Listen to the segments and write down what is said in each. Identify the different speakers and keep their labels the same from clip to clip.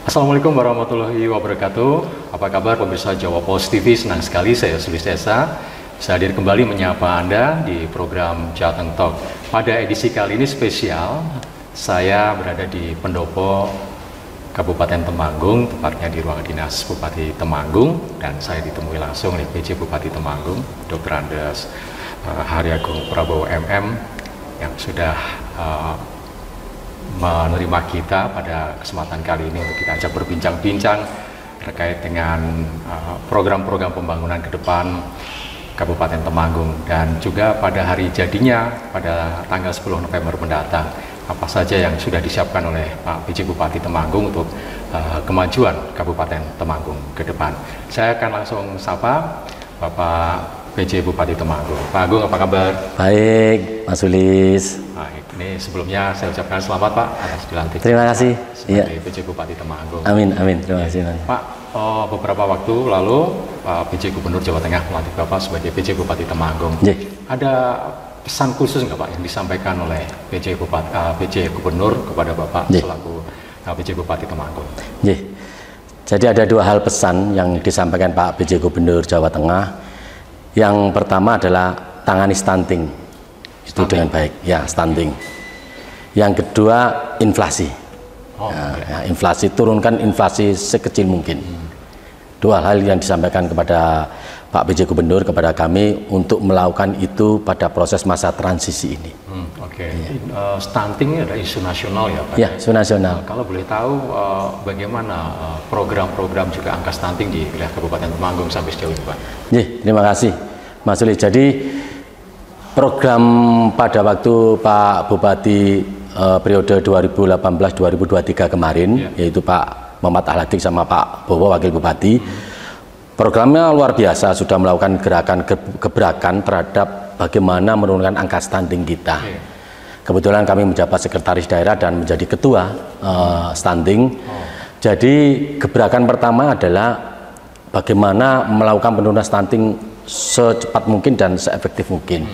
Speaker 1: Assalamualaikum warahmatullahi wabarakatuh. Apa kabar pemirsa Jawa Post TV? Senang sekali saya Sulis Esa bisa hadir kembali menyapa Anda di program Jateng Talk. Pada edisi kali ini spesial, saya berada di Pendopo Kabupaten Temanggung, tepatnya di ruang dinas Bupati Temanggung, dan saya ditemui langsung oleh PJ Bupati Temanggung, Dr. Andes Haryagung Prabowo MM, yang sudah menerima kita pada kesempatan kali ini untuk kita ajak berbincang-bincang terkait dengan program-program pembangunan ke depan Kabupaten Temanggung, dan juga pada hari jadinya pada tanggal 10 November mendatang, apa saja yang sudah disiapkan oleh Pak PJ Bupati Temanggung untuk kemajuan Kabupaten Temanggung ke depan. Saya akan langsung sapa Bapak PJ Bupati Temanggung. Pak Agung, apa kabar?
Speaker 2: Baik, Mas Sulis.
Speaker 1: Baik, ini sebelumnya saya ucapkan selamat Pak atas dilantik.
Speaker 2: Terima kasih.
Speaker 1: Sebagai PJ Bupati Temanggung.
Speaker 2: Amin, amin. Terima kasih.
Speaker 1: Pak, beberapa waktu lalu Pak PJ Gubernur Jawa Tengah melantik Bapak sebagai PJ Bupati Temanggung. Ada pesan khusus nggak Pak yang disampaikan oleh PJ Gubernur kepada Bapak selaku PJ Bupati Temanggung?
Speaker 2: Jadi ada dua hal pesan yang disampaikan Pak PJ Gubernur Jawa Tengah. Yang pertama adalah tangani stunting itu dengan baik, ya, stunting. Yang kedua inflasi. Inflasi, turunkan inflasi sekecil mungkin. Dua hal yang disampaikan kepada Pak PJ Gubernur kepada kami untuk melakukan itu pada proses masa transisi ini.
Speaker 1: Stunting ada isu nasional ya Pak?
Speaker 2: Ya, isu nasional.
Speaker 1: Kalau boleh tahu bagaimana program-program juga angka stunting di wilayah Kabupaten Temanggung sampai sejauh ini Pak?
Speaker 2: Terima kasih Mas Sulis. Jadi program pada waktu Pak Bupati periode 2018-2023 kemarin, yaitu Pak Muhammad Ahladik sama Pak Bowo Wakil Bupati, programnya luar biasa, sudah melakukan gerakan gebrakan terhadap bagaimana menurunkan angka stunting kita. Kebetulan kami menjabat sekretaris daerah dan menjadi ketua stunting. Jadi gebrakan pertama adalah bagaimana melakukan penurunan stunting secepat mungkin dan seefektif mungkin,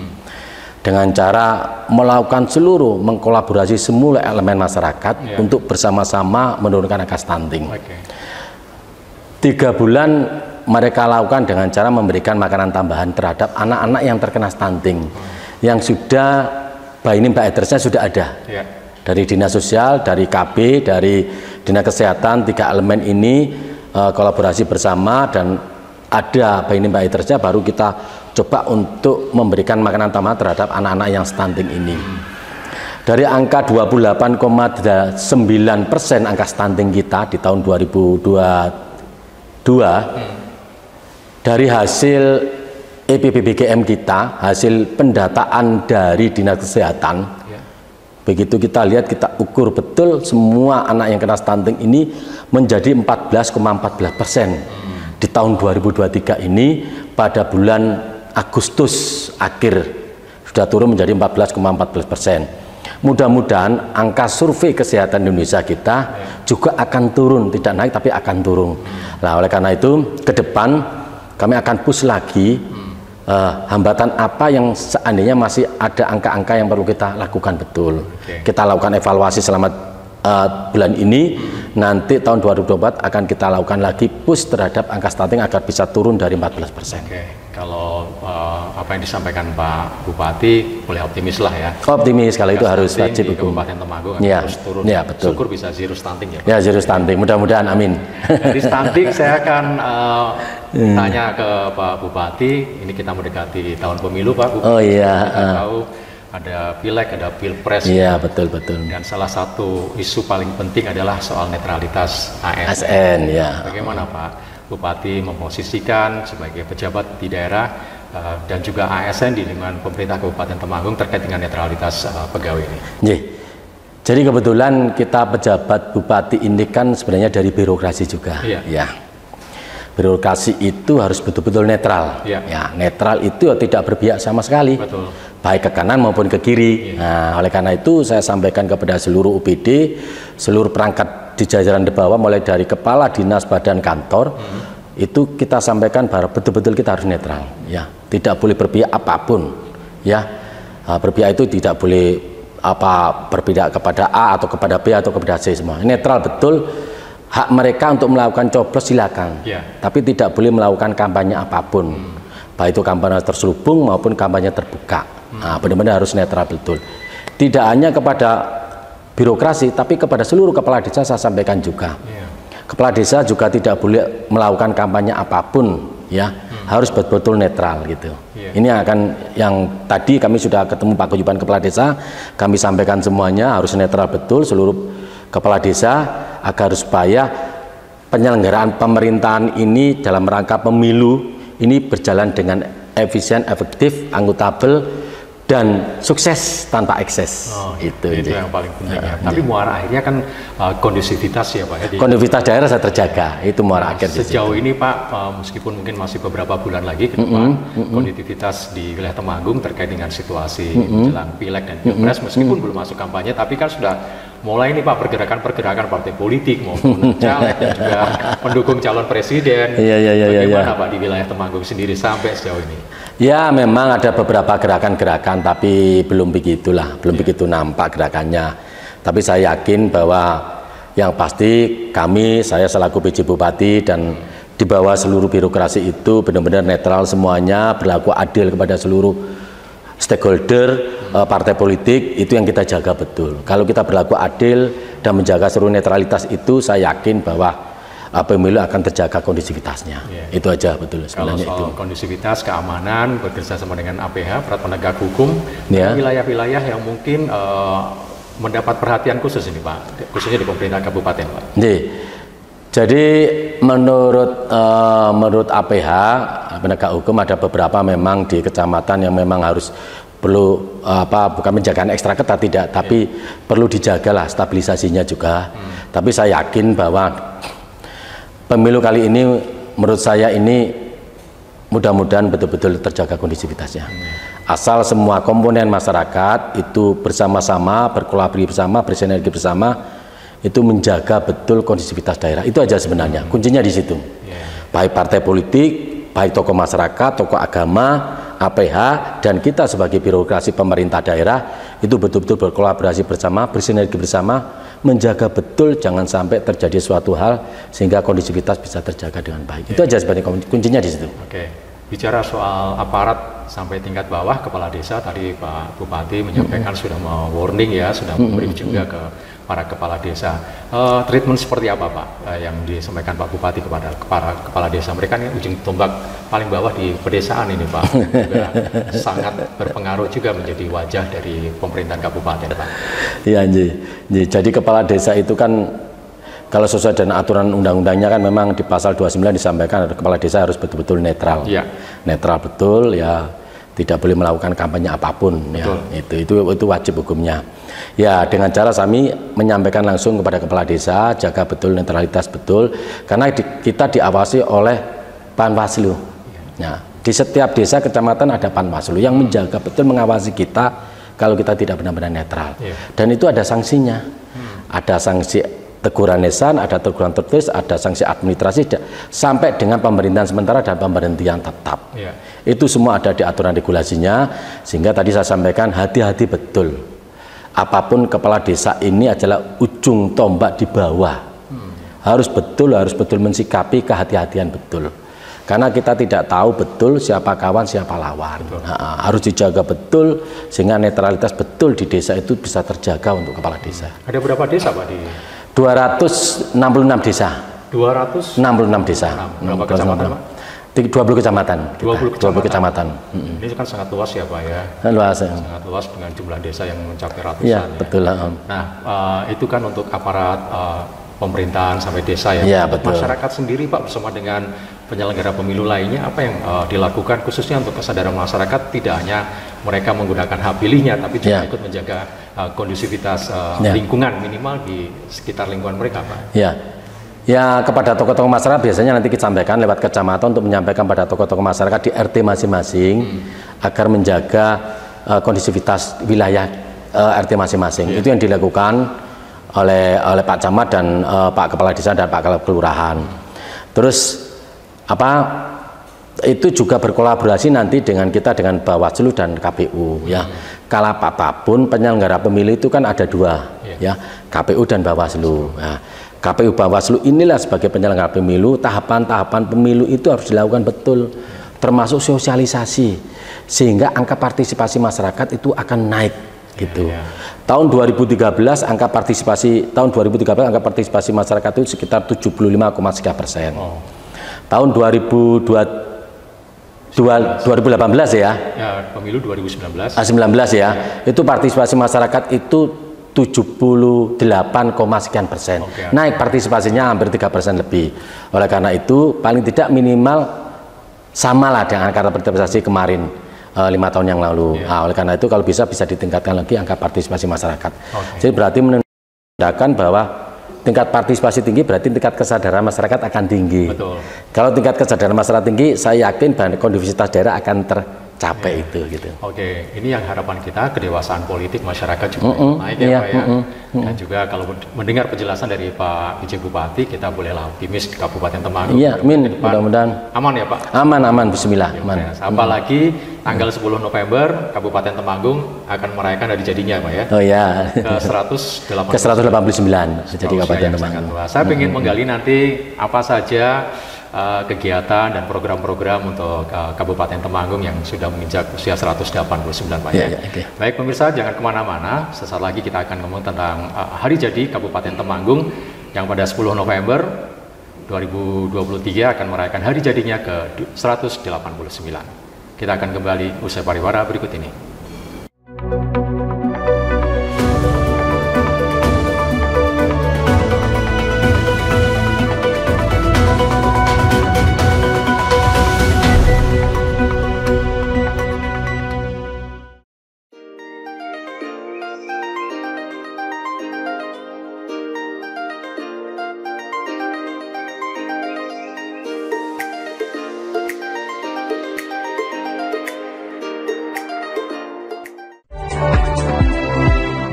Speaker 2: dengan cara melakukan mengkolaborasi semua elemen masyarakat untuk bersama-sama menurunkan angka stunting. 3 bulan mereka lakukan dengan cara memberikan makanan tambahan terhadap anak-anak yang terkena stunting, yang sudah Baini Mbak Edersnya sudah ada dari Dinas Sosial, dari KB, dari Dinas Kesehatan. 3 elemen ini kolaborasi bersama, dan ada Baini Mbak Edersnya baru kita coba untuk memberikan makanan tambahan terhadap anak-anak yang stunting ini. Dari angka 28,9% angka stunting kita di tahun 2022, dari hasil EPBBGM kita, hasil pendataan dari Dinas Kesehatan, begitu kita lihat, kita ukur betul semua anak yang kena stunting ini menjadi 14,14%. Di tahun 2023 ini pada bulan Agustus akhir sudah turun menjadi 14,14%. Mudah-mudahan angka survei kesehatan Indonesia kita juga akan turun, tidak naik tapi akan turun. Nah, oleh karena itu ke depan kami akan push lagi hambatan apa yang seandainya masih ada angka-angka yang perlu kita lakukan betul. Kita lakukan evaluasi selama bulan ini, nanti tahun 2024 akan kita lakukan lagi push terhadap angka stunting agar bisa turun dari 14%.
Speaker 1: Kalau apa yang disampaikan Pak Bupati, boleh optimis lah ya.
Speaker 2: Optimis, kalau itu harus wajib
Speaker 1: di Kabupaten Temanggung harus turun.
Speaker 2: Betul.
Speaker 1: Syukur bisa zero stunting ya Pak.
Speaker 2: Ya, zero stunting, mudah-mudahan, amin.
Speaker 1: Dari stunting saya akan tanya ke Pak Bupati. Ini kita mendekati tahun pemilu Pak Bupati. Kita tahu ada pileg, ada pilpres.
Speaker 2: Iya, betul.
Speaker 1: Dan salah satu isu paling penting adalah soal netralitas
Speaker 2: ASN.
Speaker 1: Bagaimana Pak Bupati memposisikan sebagai pejabat di daerah dan juga ASN di lingkungan pemerintah Kabupaten Temanggung terkait dengan netralitas pegawai ini?
Speaker 2: Jadi kebetulan kita pejabat bupati ini kan sebenarnya dari birokrasi juga. Birokrasi itu harus betul-betul netral. Netral itu tidak berpihak sama sekali. Baik ke kanan maupun ke kiri. Nah, oleh karena itu saya sampaikan kepada seluruh UPD, seluruh perangkat di jajaran di bawah, mulai dari kepala dinas, badan, kantor, itu kita sampaikan bahwa betul-betul kita harus netral. Tidak boleh berpihak apapun. Berpihak itu tidak boleh berpihak kepada A atau kepada B atau kepada C semua. Netral betul. hak mereka untuk melakukan coblos silakan, tapi tidak boleh melakukan kampanye apapun, baik itu kampanye terselubung maupun kampanye terbuka. Nah, benar-benar harus netral betul. Tidak hanya kepada birokrasi, tapi kepada seluruh kepala desa saya sampaikan juga. Kepala desa juga tidak boleh melakukan kampanye apapun, ya, harus betul-betul netral gitu. Ini yang tadi kami sudah ketemu Pak Guyuban Kepala Desa, kami sampaikan semuanya harus netral betul seluruh kepala desa agar supaya penyelenggaraan pemerintahan ini dalam rangka pemilu ini berjalan dengan efisien, efektif, akuntabel, dan sukses tanpa ekses.
Speaker 1: Itu yang paling penting ya. Tapi muara akhirnya kan kondusivitas ya Pak ya.
Speaker 2: Kondusivitas daerah saya terjaga, itu muara akhir.
Speaker 1: Sejauh ini Pak, meskipun mungkin masih beberapa bulan lagi ke depan, kondusivitas di wilayah Temanggung terkait dengan situasi menjelang pileg dan pilpres, meskipun belum masuk kampanye, tapi kan sudah mulai nih Pak pergerakan partai politik maupun caleg dan juga pendukung calon presiden. Bagaimana Pak di wilayah Temanggung sendiri sampai sejauh ini?
Speaker 2: Ya, memang ada beberapa gerakan-gerakan, tapi belum begitu nampak gerakannya. Tapi saya yakin bahwa yang pasti saya selaku PJ Bupati dan di bawah seluruh birokrasi itu benar-benar netral semuanya, berlaku adil kepada seluruh stakeholder partai politik, itu yang kita jaga betul. Kalau kita berlaku adil dan menjaga seluruh netralitas itu, saya yakin bahwa pemilu akan terjaga kondusivitasnya. Itu aja betul sebenarnya.
Speaker 1: Kalau soal kondusivitas, keamanan, bekerja sama dengan APH, aparat penegak hukum, wilayah-wilayah yang mungkin mendapat perhatian khusus ini Pak, khususnya di pemerintah kabupaten Pak.
Speaker 2: Jadi menurut APH, penegak hukum, ada beberapa memang di kecamatan yang memang harus perlu bukan penjagaan ekstra ketat, tidak, tapi perlu dijagalah stabilisasinya juga. Tapi saya yakin bahwa pemilu kali ini menurut saya ini mudah-mudahan betul-betul terjaga kondusivitasnya. Asal semua komponen masyarakat itu bersama-sama, berkolaborasi bersama, bersinergi bersama, itu menjaga betul kondusivitas daerah. Itu aja sebenarnya, kuncinya di situ. Baik partai politik, baik tokoh masyarakat, tokoh agama, APH, dan kita sebagai birokrasi pemerintah daerah itu betul-betul berkolaborasi bersama, bersinergi bersama, menjaga betul jangan sampai terjadi suatu hal sehingga kondusivitas bisa terjaga dengan baik. Itu aja sebenarnya kuncinya di situ.
Speaker 1: Bicara soal aparat sampai tingkat bawah, kepala desa tadi Pak Bupati menyampaikan sudah warning ya, sudah memberi juga ke para kepala desa. Treatment seperti apa Pak yang disampaikan Pak Bupati kepada para kepala desa? Mereka ini ujung tombak paling bawah di pedesaan ini Pak, juga sangat berpengaruh juga menjadi wajah dari pemerintahan kabupaten Pak.
Speaker 2: Iya, jadi kepala desa itu kan kalau sesuai dengan aturan undang-undangnya kan memang di pasal 29 disampaikan kepala desa harus betul-betul netral. Netral betul ya, tidak boleh melakukan kampanye apapun ya. Itu wajib hukumnya. Ya, dengan cara kami menyampaikan langsung kepada kepala desa, jaga betul netralitas betul, karena kita diawasi oleh Panwaslu. Nah, di setiap desa kecamatan ada Panwaslu yang menjaga betul, mengawasi kita kalau kita tidak benar-benar netral. Dan itu ada sanksinya. Ada sanksi teguran lisan, ada teguran tertulis, ada sanksi administrasi, sampai dengan pemerintahan sementara dan pemberhentian tetap. Itu semua ada di aturan regulasinya, sehingga tadi saya sampaikan hati-hati betul. Apapun kepala desa ini adalah ujung tombak di bawah. Harus betul mensikapi kehati-hatian betul. Karena kita tidak tahu betul siapa kawan, siapa lawan. Harus dijaga betul sehingga netralitas betul di desa itu bisa terjaga untuk kepala desa.
Speaker 1: Ada berapa desa Pak di
Speaker 2: 266 desa.
Speaker 1: 266
Speaker 2: desa.
Speaker 1: Berapa kecamatan Pak?
Speaker 2: 20 kecamatan.
Speaker 1: 20
Speaker 2: kecamatan.
Speaker 1: Ini kan sangat luas ya Pak ya.
Speaker 2: Luas.
Speaker 1: Sangat luas dengan jumlah desa yang mencapai ratusan.
Speaker 2: Ya, betul.
Speaker 1: Nah, itu kan untuk aparat pemerintahan sampai desa ya.
Speaker 2: Ya, betul.
Speaker 1: Masyarakat sendiri Pak bersama dengan penyelenggara pemilu lainnya, apa yang dilakukan khususnya untuk kesadaran masyarakat, tidak hanya mereka menggunakan hak pilihnya, tapi juga ikut menjaga kondusivitas lingkungan minimal di sekitar lingkungan mereka Pak.
Speaker 2: Ya, kepada tokoh-tokoh masyarakat biasanya nanti kita sampaikan lewat kecamatan untuk menyampaikan pada tokoh-tokoh masyarakat di RT masing-masing agar menjaga kondusivitas wilayah RT masing-masing. Itu yang dilakukan oleh Pak Camat dan Pak Kepala Desa dan Pak Kepala Kelurahan. Terus itu juga berkolaborasi nanti dengan kita, dengan Bawaslu dan KPU ya. Kalau apapun penyelenggara pemilu itu kan ada dua ya, KPU dan Bawaslu. Nah, KPU Bawaslu inilah sebagai penyelenggara pemilu, tahapan-tahapan pemilu itu harus dilakukan betul, termasuk sosialisasi, sehingga angka partisipasi masyarakat itu akan naik gitu. Tahun 2013 angka partisipasi angka partisipasi masyarakat itu sekitar 75,3%. Tahun 2018 ya,
Speaker 1: pemilu 2019.
Speaker 2: 19 ya, itu partisipasi masyarakat itu 78, sekian persen. Naik partisipasinya hampir 3% lebih. Oleh karena itu paling tidak minimal samalah dengan angka partisipasi kemarin 5 tahun yang lalu. Oleh karena itu kalau bisa ditingkatkan lagi angka partisipasi masyarakat. Jadi berarti menandakan bahwa tingkat partisipasi tinggi berarti tingkat kesadaran masyarakat akan tinggi.
Speaker 1: Betul.
Speaker 2: Kalau tingkat kesadaran masyarakat tinggi, saya yakin bahwa kondusivitas daerah akan tercapai itu gitu.
Speaker 1: Oke, ini yang harapan kita, kedewasaan politik masyarakat juga naik ya Pak ya. Dan juga kalau mendengar penjelasan dari Pak PJ Bupati, kita bolehlah optimis di Kabupaten Temanggung.
Speaker 2: Iya, amin. Mudah-mudahan
Speaker 1: aman ya Pak.
Speaker 2: Aman, bismillah.
Speaker 1: Aman. Apalagi tanggal 10 November Kabupaten Temanggung akan merayakan hari jadinya Pak ya.
Speaker 2: Oh ya.
Speaker 1: Ke 189.
Speaker 2: Ke 189 jadi Kabupaten Temanggung.
Speaker 1: Saya ingin menggali nanti apa saja kegiatan dan program-program untuk Kabupaten Temanggung yang sudah menginjak usia 189 Pak ya. Baik pemirsa, jangan kemana-mana, sesaat lagi kita akan ngomong tentang hari jadi Kabupaten Temanggung yang pada 10 November 2023 akan merayakan hari jadinya ke 189. Kita akan kembali usai pariwara berikut ini.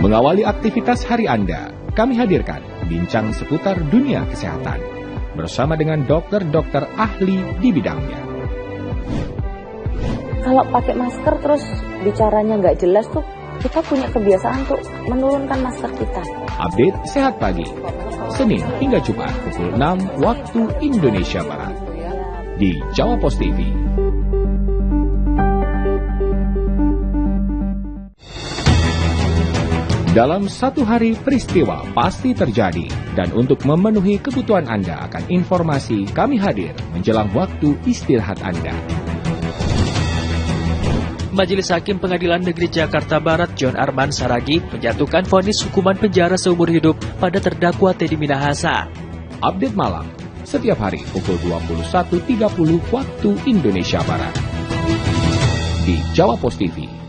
Speaker 3: Mengawali aktivitas hari Anda, kami hadirkan bincang seputar dunia kesehatan bersama dengan dokter-dokter ahli di bidangnya.
Speaker 4: Kalau pakai masker terus bicaranya nggak jelas tuh, kita punya kebiasaan tuh menurunkan masker kita.
Speaker 3: Update Sehat Pagi, Senin hingga Jumat pukul 6 waktu Indonesia Barat di Jawa Pos TV. Dalam satu hari peristiwa pasti terjadi, dan untuk memenuhi kebutuhan Anda akan informasi, kami hadir menjelang waktu istirahat Anda.
Speaker 5: Majelis Hakim Pengadilan Negeri Jakarta Barat John Arman Saragi menjatuhkan vonis hukuman penjara seumur hidup pada terdakwa Teddy Minahasa.
Speaker 3: Update malam setiap hari pukul 21.30 waktu Indonesia Barat di Jawa Pos TV.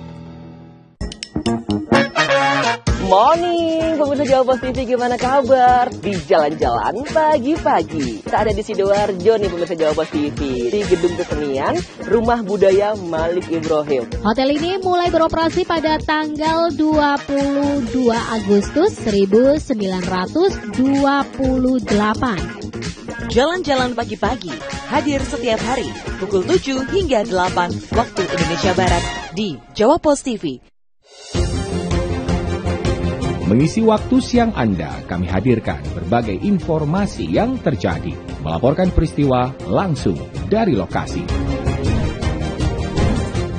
Speaker 6: Morning, pemirsa Jawa Pos TV, gimana kabar? Di jalan-jalan pagi-pagi. Kita ada di Sidoarjo nih pemirsa Jawa Pos TV, di Gedung Kesenian Rumah Budaya Malik Ibrahim.
Speaker 7: Hotel ini mulai beroperasi pada tanggal 22 Agustus 1928.
Speaker 8: Jalan-jalan pagi-pagi, hadir setiap hari, pukul 7 hingga 8 waktu Indonesia Barat di Jawa Pos TV.
Speaker 3: Mengisi waktu siang Anda, kami hadirkan berbagai informasi yang terjadi, melaporkan peristiwa langsung dari lokasi.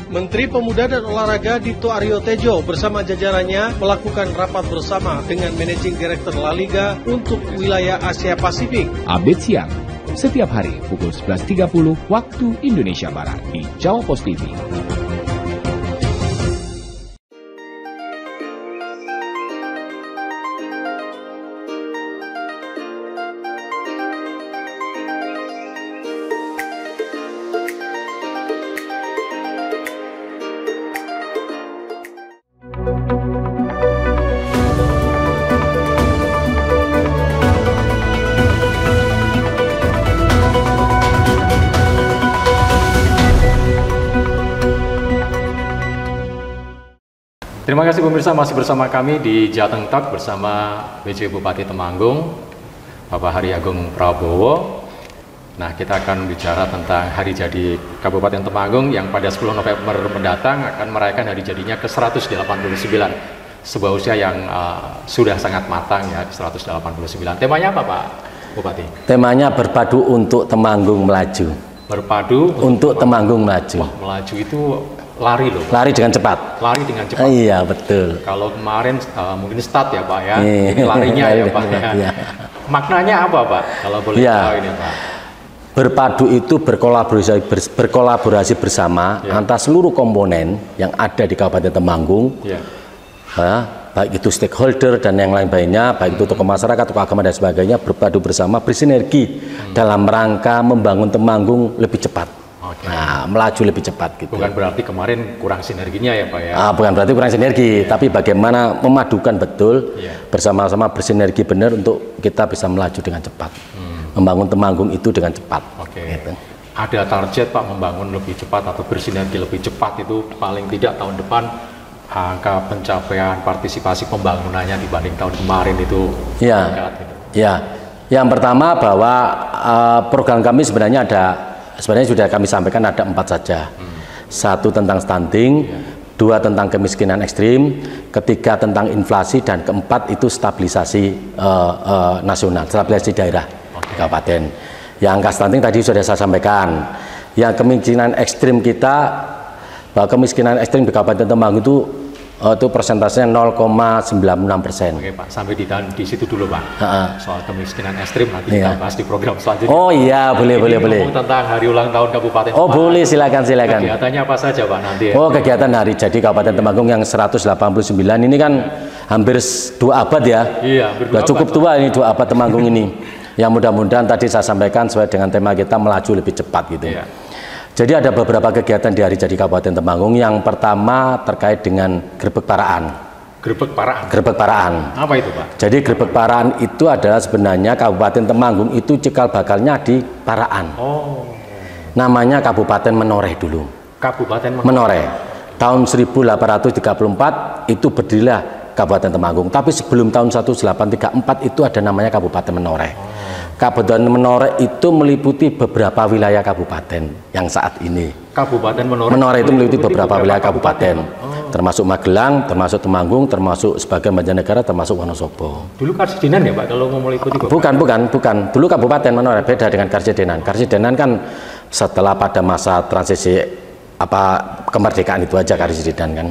Speaker 9: Menteri Pemuda dan Olahraga Dito Aryo Tejo bersama jajarannya melakukan rapat bersama dengan Managing Director La Liga untuk wilayah Asia Pasifik.
Speaker 3: Update siang, setiap hari pukul 11.30 waktu Indonesia Barat di Jawa Pos TV.
Speaker 1: Terima kasih pemirsa, masih bersama kami di Jateng Talk bersama PJ Bupati Temanggung, Bapak Hari Agung Prabowo. Nah, kita akan bicara tentang hari jadi Kabupaten Temanggung yang pada 10 November mendatang akan merayakan hari jadinya ke 189. sebuah usia yang sudah sangat matang ya, 189. Temanya apa Pak Bupati?
Speaker 2: Temanya berpadu untuk Temanggung melaju.
Speaker 1: Berpadu
Speaker 2: untuk Temanggung melaju.
Speaker 1: Wah, melaju itu lari loh.
Speaker 2: Lari dengan cepat.
Speaker 1: Lari dengan cepat.
Speaker 2: Iya, betul.
Speaker 1: Kalau kemarin mungkin start ya Pak ya. Larinya ya Pak ya. Iya. Maknanya apa Pak? Kalau boleh tahu ini Pak.
Speaker 2: Berpadu itu berkolaborasi bersama antara seluruh komponen yang ada di Kabupaten Temanggung, baik itu stakeholder dan yang lain-lainnya, baik itu tokoh masyarakat, tokoh agama dan sebagainya, berpadu bersama, bersinergi dalam rangka membangun Temanggung lebih cepat. Nah, melaju lebih cepat gitu.
Speaker 1: Bukan berarti kemarin kurang sinerginya ya Pak ya?
Speaker 2: Bukan berarti kurang sinergi, tapi bagaimana memadukan betul bersama-sama bersinergi benar untuk kita bisa melaju dengan cepat. Membangun Temanggung itu dengan cepat. Gitu.
Speaker 1: Ada target Pak membangun lebih cepat atau bersinergi lebih cepat itu paling tidak tahun depan angka pencapaian partisipasi pembangunannya dibanding tahun kemarin itu meningkat gitu.
Speaker 2: Yang pertama bahwa program kami sebenarnya sudah kami sampaikan ada 4 saja. 1 tentang stunting, 2 tentang kemiskinan ekstrim, 3 tentang inflasi, dan 4 itu stabilisasi nasional, stabilisasi daerah kabupaten. Yang angka stunting tadi sudah saya sampaikan. Yang kemiskinan ekstrim kita, bahwa kemiskinan ekstrim di Kabupaten Temanggung itu persentasenya 0,96%.
Speaker 1: Oke Pak, sampai di situ dulu Pak. Soal kemiskinan ekstrim nanti kita bahas di program selanjutnya.
Speaker 2: Oh iya, boleh.
Speaker 1: Ngomong tentang hari ulang tahun Kabupaten Temanggung.
Speaker 2: Oh boleh, silakan.
Speaker 1: Kegiatannya apa saja Pak nanti?
Speaker 2: Kegiatan hari jadi Kabupaten Temanggung yang 189 ini kan hampir 2 abad ya.
Speaker 1: Iya,
Speaker 2: cukup tua ini 2 abad Temanggung ini. Yang mudah-mudahan tadi saya sampaikan sesuai dengan tema kita melaju lebih cepat gitu. Jadi ada beberapa kegiatan di hari jadi Kabupaten Temanggung. Yang pertama terkait dengan Grebek Paraan. Grebek Paraan.
Speaker 1: Apa itu Pak?
Speaker 2: Jadi Grebek Paraan itu adalah sebenarnya Kabupaten Temanggung itu cikal bakalnya di Paraan. Namanya Kabupaten Menoreh dulu.
Speaker 1: Kabupaten
Speaker 2: Menoreh. Tahun 1834 itu berdirilah Kabupaten Temanggung. Tapi sebelum tahun 1834 itu ada namanya Kabupaten Menoreh. Kabupaten Menoreh itu meliputi beberapa wilayah kabupaten yang saat ini.
Speaker 1: Kabupaten
Speaker 2: Menoreh itu meliputi beberapa wilayah kabupaten, termasuk Magelang, termasuk Temanggung, termasuk sebagian Banjarnegara, termasuk Wonosobo.
Speaker 1: Dulu Karsidenan ya Pak kalau mau meliputi?
Speaker 2: Bukan. Dulu Kabupaten Menoreh beda dengan Karsidenan. Karsidenan kan setelah pada masa transisi kemerdekaan itu aja Karsidenan kan.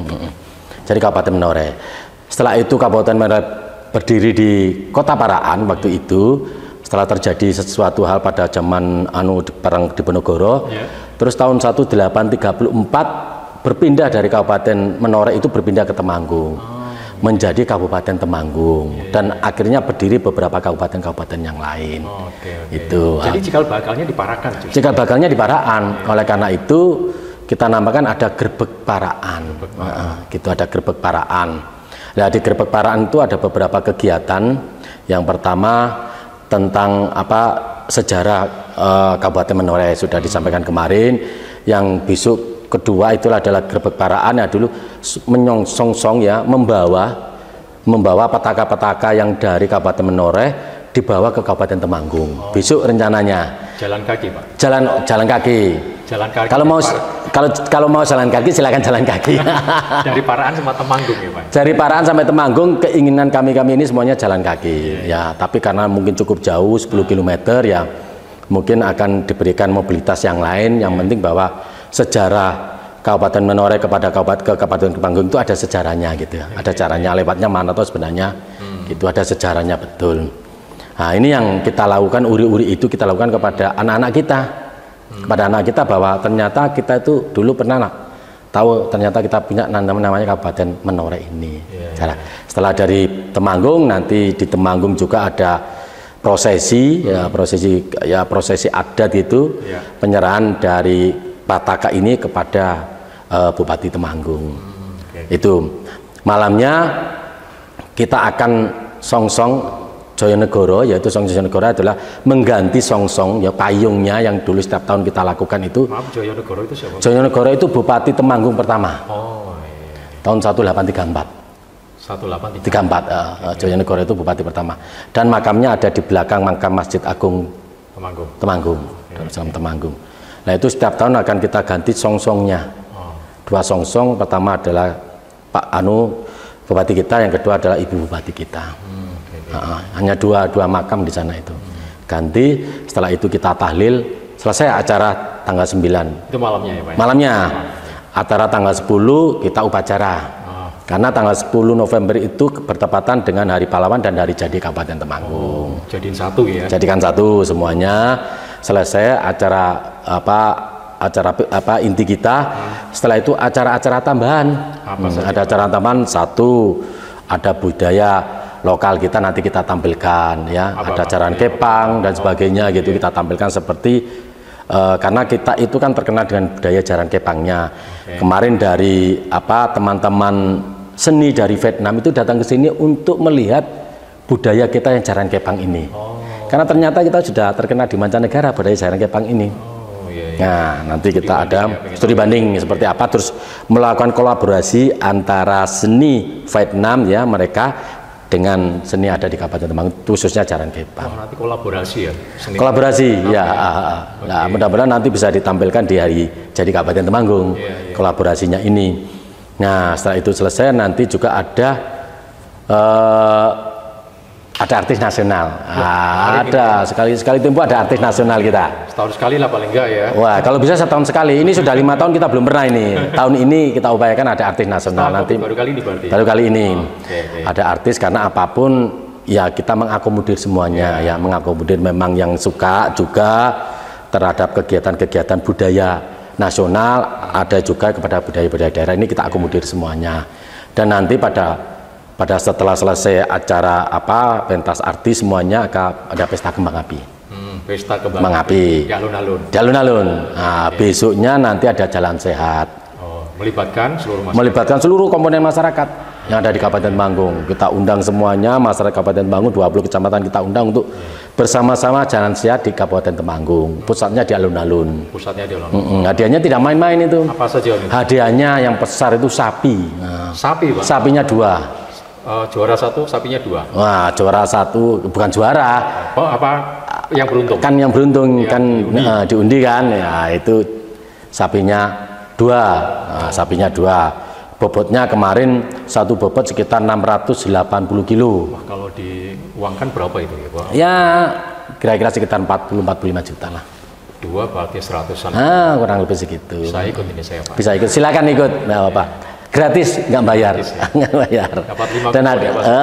Speaker 2: Jadi Kabupaten Menoreh. Setelah itu Kabupaten Menoreh berdiri di Kota Paraan waktu itu. Setelah terjadi sesuatu hal pada zaman perang Diponegoro, terus tahun 1834 berpindah dari Kabupaten Menoreh itu berpindah ke Temanggung, menjadi Kabupaten Temanggung, dan akhirnya berdiri beberapa kabupaten-kabupaten yang lain. Itu.
Speaker 1: Jadi cikal bakalnya di Parakan.
Speaker 2: Cikal bakalnya di Paraan. Oleh karena itu kita namakan ada Grebek Paraan. Gitu, ada Grebek Paraan. Nah, di Grebek Paraan itu ada beberapa kegiatan. Yang pertama tentang sejarah Kabupaten Menoreh sudah disampaikan kemarin. Yang besok kedua itulah adalah Grebek Paraan ya, dulu menyongsong ya, membawa petaka-petaka yang dari Kabupaten Menoreh dibawa ke Kabupaten Temanggung. Besok rencananya
Speaker 1: jalan kaki Pak.
Speaker 2: Jalan kaki. Kalau mau jalan kaki silakan jalan kaki.
Speaker 1: Dari Paraan sampai Temanggung ya Pak.
Speaker 2: Dari Paraan sampai Temanggung keinginan kami ini semuanya jalan kaki. Ya, tapi karena mungkin cukup jauh 10 km ya, mungkin akan diberikan mobilitas yang lain. Yang penting bahwa sejarah Kabupaten Menoreh kepada Kabupaten Temanggung itu ada sejarahnya gitu ya. Ada caranya lewatnya mana tuh sebenarnya. Gitu, ada sejarahnya betul. Nah, ini yang kita lakukan, uri-uri itu kita lakukan kepada anak-anak kita. Kepada anak kita bahwa ternyata kita itu dulu pernah tahu ternyata kita punya namanya Kabupaten Menoreh ini. Setelah dari Temanggung, nanti di Temanggung juga ada prosesi prosesi adat itu, penyerahan dari pataka ini kepada Bupati Temanggung. Itu malamnya kita akan songsong Joyonegoro, yaitu Song Joyonegoro adalah mengganti songsong ya, payungnya yang dulu setiap tahun kita lakukan itu.
Speaker 1: Maaf, Joyonegoro itu siapa?
Speaker 2: Joyonegoro itu Bupati Temanggung pertama. Tahun 1834. Joyonegoro itu Bupati pertama. Dan makamnya ada di belakang makam Masjid Agung Temanggung. Temanggung. Nah, itu setiap tahun akan kita ganti songsongnya. 2 songsong, pertama adalah Pak bupati kita, yang kedua adalah ibu bupati kita. Hanya dua makam di sana itu. Ganti, setelah itu kita tahlil, selesai acara tanggal 9.
Speaker 1: Itu malamnya ya Pak?
Speaker 2: Malamnya. Acara tanggal 10 kita upacara. Karena tanggal 10 November itu bertepatan dengan Hari Pahlawan dan Hari Jadi Kabupaten Temanggung.
Speaker 1: Jadiin satu ya? Jadikan
Speaker 2: satu semuanya. Selesai acara inti kita. Setelah itu acara-acara tambahan. Ada acara tambahan, satu ada budaya lokal kita nanti kita tampilkan ya. Ada jaran kepang dan sebagainya gitu kita tampilkan seperti karena kita itu kan terkenal dengan budaya jaran kepangnya. Kemarin dari teman-teman seni dari Vietnam itu datang ke sini untuk melihat budaya kita yang jaran kepang ini. Karena ternyata kita sudah terkenal di mancanegara budaya jaran kepang ini. Nah, nanti kita ada studi banding seperti apa, terus melakukan kolaborasi antara seni Vietnam ya mereka dengan seni ada di Kabupaten Temanggung, khususnya jaran kepang.
Speaker 1: Nanti kolaborasi ya?
Speaker 2: Kolaborasi ya. Nah, mudah-mudahan nanti bisa ditampilkan di Hari Jadi Kabupaten Temanggung kolaborasinya ini. Nah, setelah itu selesai nanti juga ada artis nasional. Ada sekali tempo ada artis nasional kita.
Speaker 1: Setahun sekali lah paling enggak ya.
Speaker 2: Wah, kalau bisa setahun sekali. Ini sudah 5 tahun kita belum pernah ini. Tahun ini kita upayakan ada artis nasional. Nanti
Speaker 1: baru kali ini berarti.
Speaker 2: Baru kali ini. Ada artis karena apapun ya kita mengakomodir semuanya ya, mengakomodir memang yang suka juga terhadap kegiatan-kegiatan budaya nasional, ada juga kepada budaya-budaya daerah ini kita akomodir semuanya. Dan nanti pada setelah selesai acara pentas artis semuanya ada pesta kembang api.
Speaker 1: Pesta kembang api. Di alun-alun.
Speaker 2: Nah, besoknya nanti ada jalan sehat.
Speaker 1: Melibatkan seluruh masyarakat.
Speaker 2: Melibatkan seluruh komponen masyarakat yang ada di Kabupaten Temanggung. Kita undang semuanya masyarakat Kabupaten Temanggung, 20 kecamatan kita undang untuk bersama-sama jalan sehat di Kabupaten Temanggung. Pusatnya di alun-alun.
Speaker 1: Pusatnya di alun-alun.
Speaker 2: Hadiahnya tidak main-main itu.
Speaker 1: Apa saja ini?
Speaker 2: Hadiahnya yang besar itu sapi.
Speaker 1: Sapi, Pak?
Speaker 2: Sapinya 2.
Speaker 1: Juara 1, sapinya 2.
Speaker 2: Wah, juara 1 bukan juara.
Speaker 1: Yang beruntung? Kan
Speaker 2: yang beruntung kan diundi kan. Ya, itu sapinya 2. Sapinya 2. Bobotnya kemarin satu bobot sekitar 680 kilo.
Speaker 1: Wah, kalau diuangkan berapa itu ya, Pak?
Speaker 2: Ya, kira-kira sekitar 40-45 juta lah.
Speaker 1: 2 berarti 100-an.
Speaker 2: Kurang lebih segitu.
Speaker 1: Bisa ikut ini saya, Pak?
Speaker 2: Bisa ikut, silakan ikut. Nah, Pak. Gratis, nggak bayar. Nggak bayar.
Speaker 1: Dapat 5
Speaker 2: dan
Speaker 1: kupon
Speaker 2: ada,
Speaker 1: ya,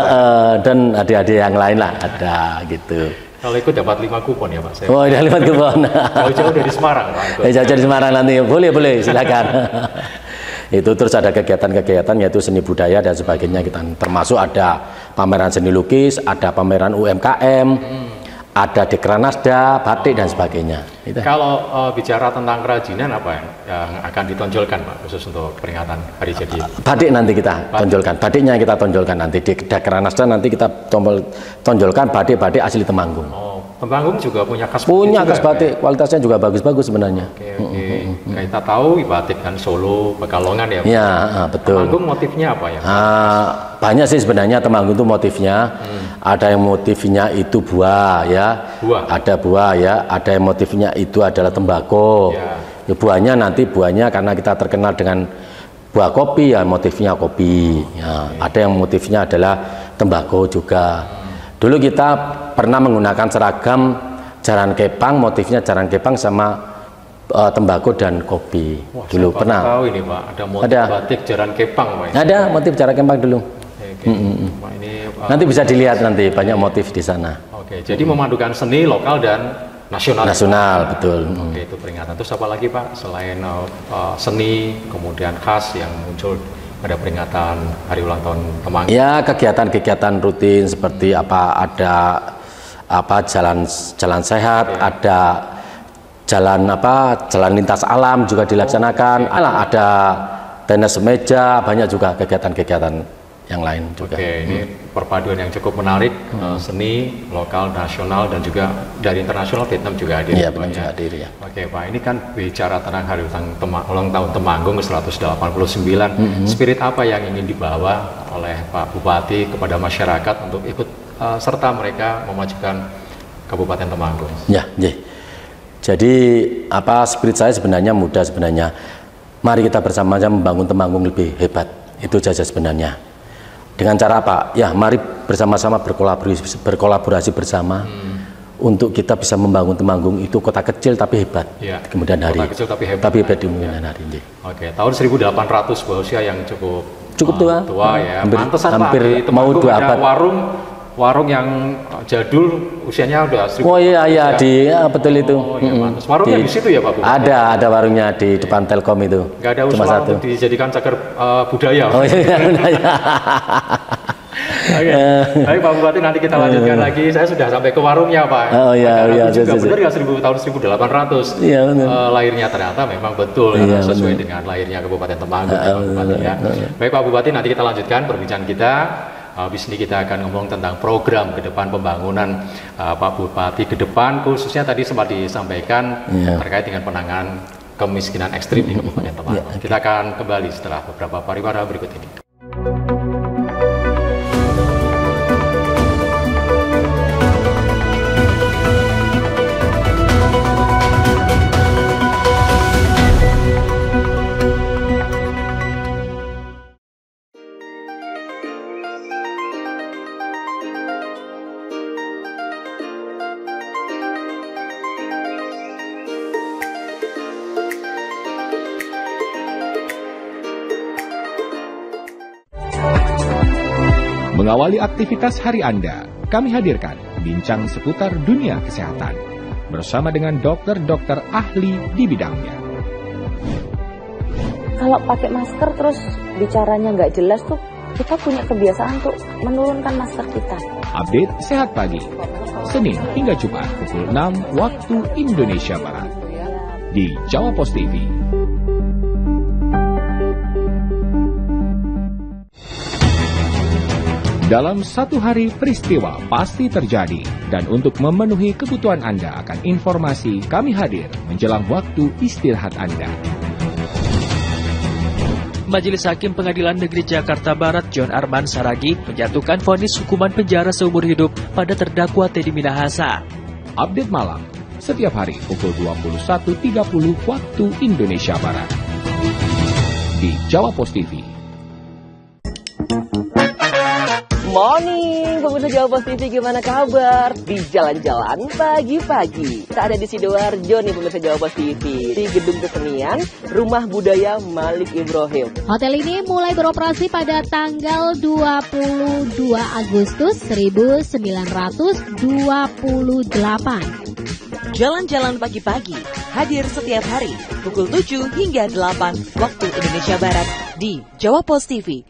Speaker 2: dan adik-adik yang lain lah ada gitu.
Speaker 1: Kalau ikut dapat 5 kupon ya, Pak?
Speaker 2: Oh, udah 5 kupon.
Speaker 1: Jauh-jauh dari Semarang, Pak.
Speaker 2: Jauh-jauh dari Semarang nanti. Boleh, silakan. Itu terus ada kegiatan-kegiatan yaitu seni budaya dan sebagainya kita, termasuk ada pameran seni lukis, ada pameran UMKM, ada Dekranasda, batik dan sebagainya. Itu.
Speaker 1: Kalau bicara tentang kerajinan apa yang akan ditonjolkan, Pak, khusus untuk peringatan Hari Jadi?
Speaker 2: Batik nanti kita tonjolkan, batiknya kita tonjolkan nanti di Dekranasda nanti kita tonjolkan batik-batik asli Temanggung.
Speaker 1: Temanggung juga punya khas batik.
Speaker 2: Punya khas batik, kualitasnya juga bagus-bagus sebenarnya.
Speaker 1: Oke. Kita tahu batik kan Solo, Pekalongan ya.
Speaker 2: Iya, betul.
Speaker 1: Temanggung motifnya apa ya?
Speaker 2: Banyak sih sebenarnya Temanggung itu motifnya. Ada yang motifnya itu buah ya. Ada buah ya. Ada yang motifnya itu adalah tembakau. Ya, buahnya karena kita terkenal dengan buah kopi ya motifnya kopi. Ya, ada yang motifnya adalah tembakau juga. Dulu kita pernah menggunakan seragam jaran kepang, motifnya jaran kepang sama tembakau dan kopi.
Speaker 1: Wah,
Speaker 2: dulu pernah.
Speaker 1: Tahu ini, Pak, ada motif batik jaran kepang, Pak.
Speaker 2: Ada motif jaran kepang dulu.
Speaker 1: Pak, ini,
Speaker 2: nanti bisa dilihat nanti banyak motif di sana.
Speaker 1: Oke, jadi memadukan seni lokal dan nasional.
Speaker 2: Nasional, betul.
Speaker 1: Oke, itu peringatan. Terus apa lagi, Pak, selain seni kemudian khas yang muncul pada peringatan Hari Ulang Tahun Temanggung?
Speaker 2: Ya, kegiatan-kegiatan rutin seperti ada jalan sehat, ada jalan lintas alam juga dilaksanakan. Ada tenis meja, banyak juga kegiatan-kegiatan yang lain juga.
Speaker 1: Oke, ini perpaduan yang cukup menarik, seni lokal, nasional dan juga dari internasional. Vietnam juga hadir.
Speaker 2: Iya, Vietnam juga hadir ya.
Speaker 1: Oke, Pak, ini kan bicara tentang Hari Ulang Tahun Temanggung ke-189. Spirit apa yang ingin dibawa oleh Pak Bupati kepada masyarakat untuk ikut serta mereka memajukan Kabupaten Temanggung?
Speaker 2: Ya, jadi spirit saya sebenarnya mudah sebenarnya. Mari kita bersama-sama membangun Temanggung lebih hebat. Itu saja sebenarnya. Dengan cara apa? Ya, mari bersama-sama berkolaborasi bersama untuk kita bisa membangun Temanggung itu kota kecil tapi hebat.
Speaker 1: Ya,
Speaker 2: kemudian hari.
Speaker 1: Kota kecil tapi hebat.
Speaker 2: Di kemudian hari ini.
Speaker 1: Oke, tahun 1800 usia yang cukup
Speaker 2: tua.
Speaker 1: Tua ya.
Speaker 2: Hampir mau 2 abad.
Speaker 1: Warung yang jadul usianya udah 1000.
Speaker 2: Oh iya betul itu.
Speaker 1: Ya, warungnya di situ ya Pak Bu?
Speaker 2: Ada warungnya di depan Telkom itu.
Speaker 1: Nggak ada usaha untuk dijadikan cagar budaya.
Speaker 2: Oh iya budaya.
Speaker 1: Oke. Baik Pak Bupati, nanti kita lanjutkan lagi. Saya sudah sampai ke warungnya Pak.
Speaker 2: Oh iya.
Speaker 1: Juga benar ya tahun 1800.
Speaker 2: Iya benar.
Speaker 1: Lahirnya ternyata memang betul sesuai dengan lahirnya Kabupaten Temanggung Pak Bupati ya. Baik Pak Bupati, nanti kita lanjutkan perbincangan kita. Habis ini kita akan ngomong tentang program ke depan pembangunan Pak Bupati ke depan, khususnya tadi sempat disampaikan terkait dengan penanganan kemiskinan ekstrim di Kabupaten Temanggung. Kita akan kembali setelah beberapa pariwara berikut ini.
Speaker 3: Mengawali aktivitas hari Anda, kami hadirkan bincang seputar dunia kesehatan bersama dengan dokter-dokter ahli di bidangnya.
Speaker 4: Kalau pakai masker terus bicaranya nggak jelas tuh, kita punya kebiasaan tuh menurunkan masker kita.
Speaker 3: Update Sehat Pagi, Senin hingga Jumat pukul 6 waktu Indonesia Barat di Jawa Pos TV. Dalam satu hari peristiwa pasti terjadi, dan untuk memenuhi kebutuhan Anda akan informasi, kami hadir menjelang waktu istirahat Anda.
Speaker 5: Majelis Hakim Pengadilan Negeri Jakarta Barat John Arman Saragih menjatuhkan vonis hukuman penjara seumur hidup pada terdakwa Teddy Minahasa.
Speaker 3: Update malam setiap hari pukul 21.30 waktu Indonesia Barat di Jawa Pos TV.
Speaker 6: Morning, pemirsa Jawa Pos TV, gimana kabar? Di jalan-jalan pagi-pagi. Kita ada di Sidoarjo nih pemirsa Jawa Pos TV, di Gedung Kesenian Rumah Budaya Malik Ibrahim.
Speaker 7: Hotel ini mulai beroperasi pada tanggal 22 Agustus 1928.
Speaker 8: Jalan-jalan pagi-pagi hadir setiap hari pukul 7 hingga 8 waktu Indonesia Barat di Jawa Pos TV.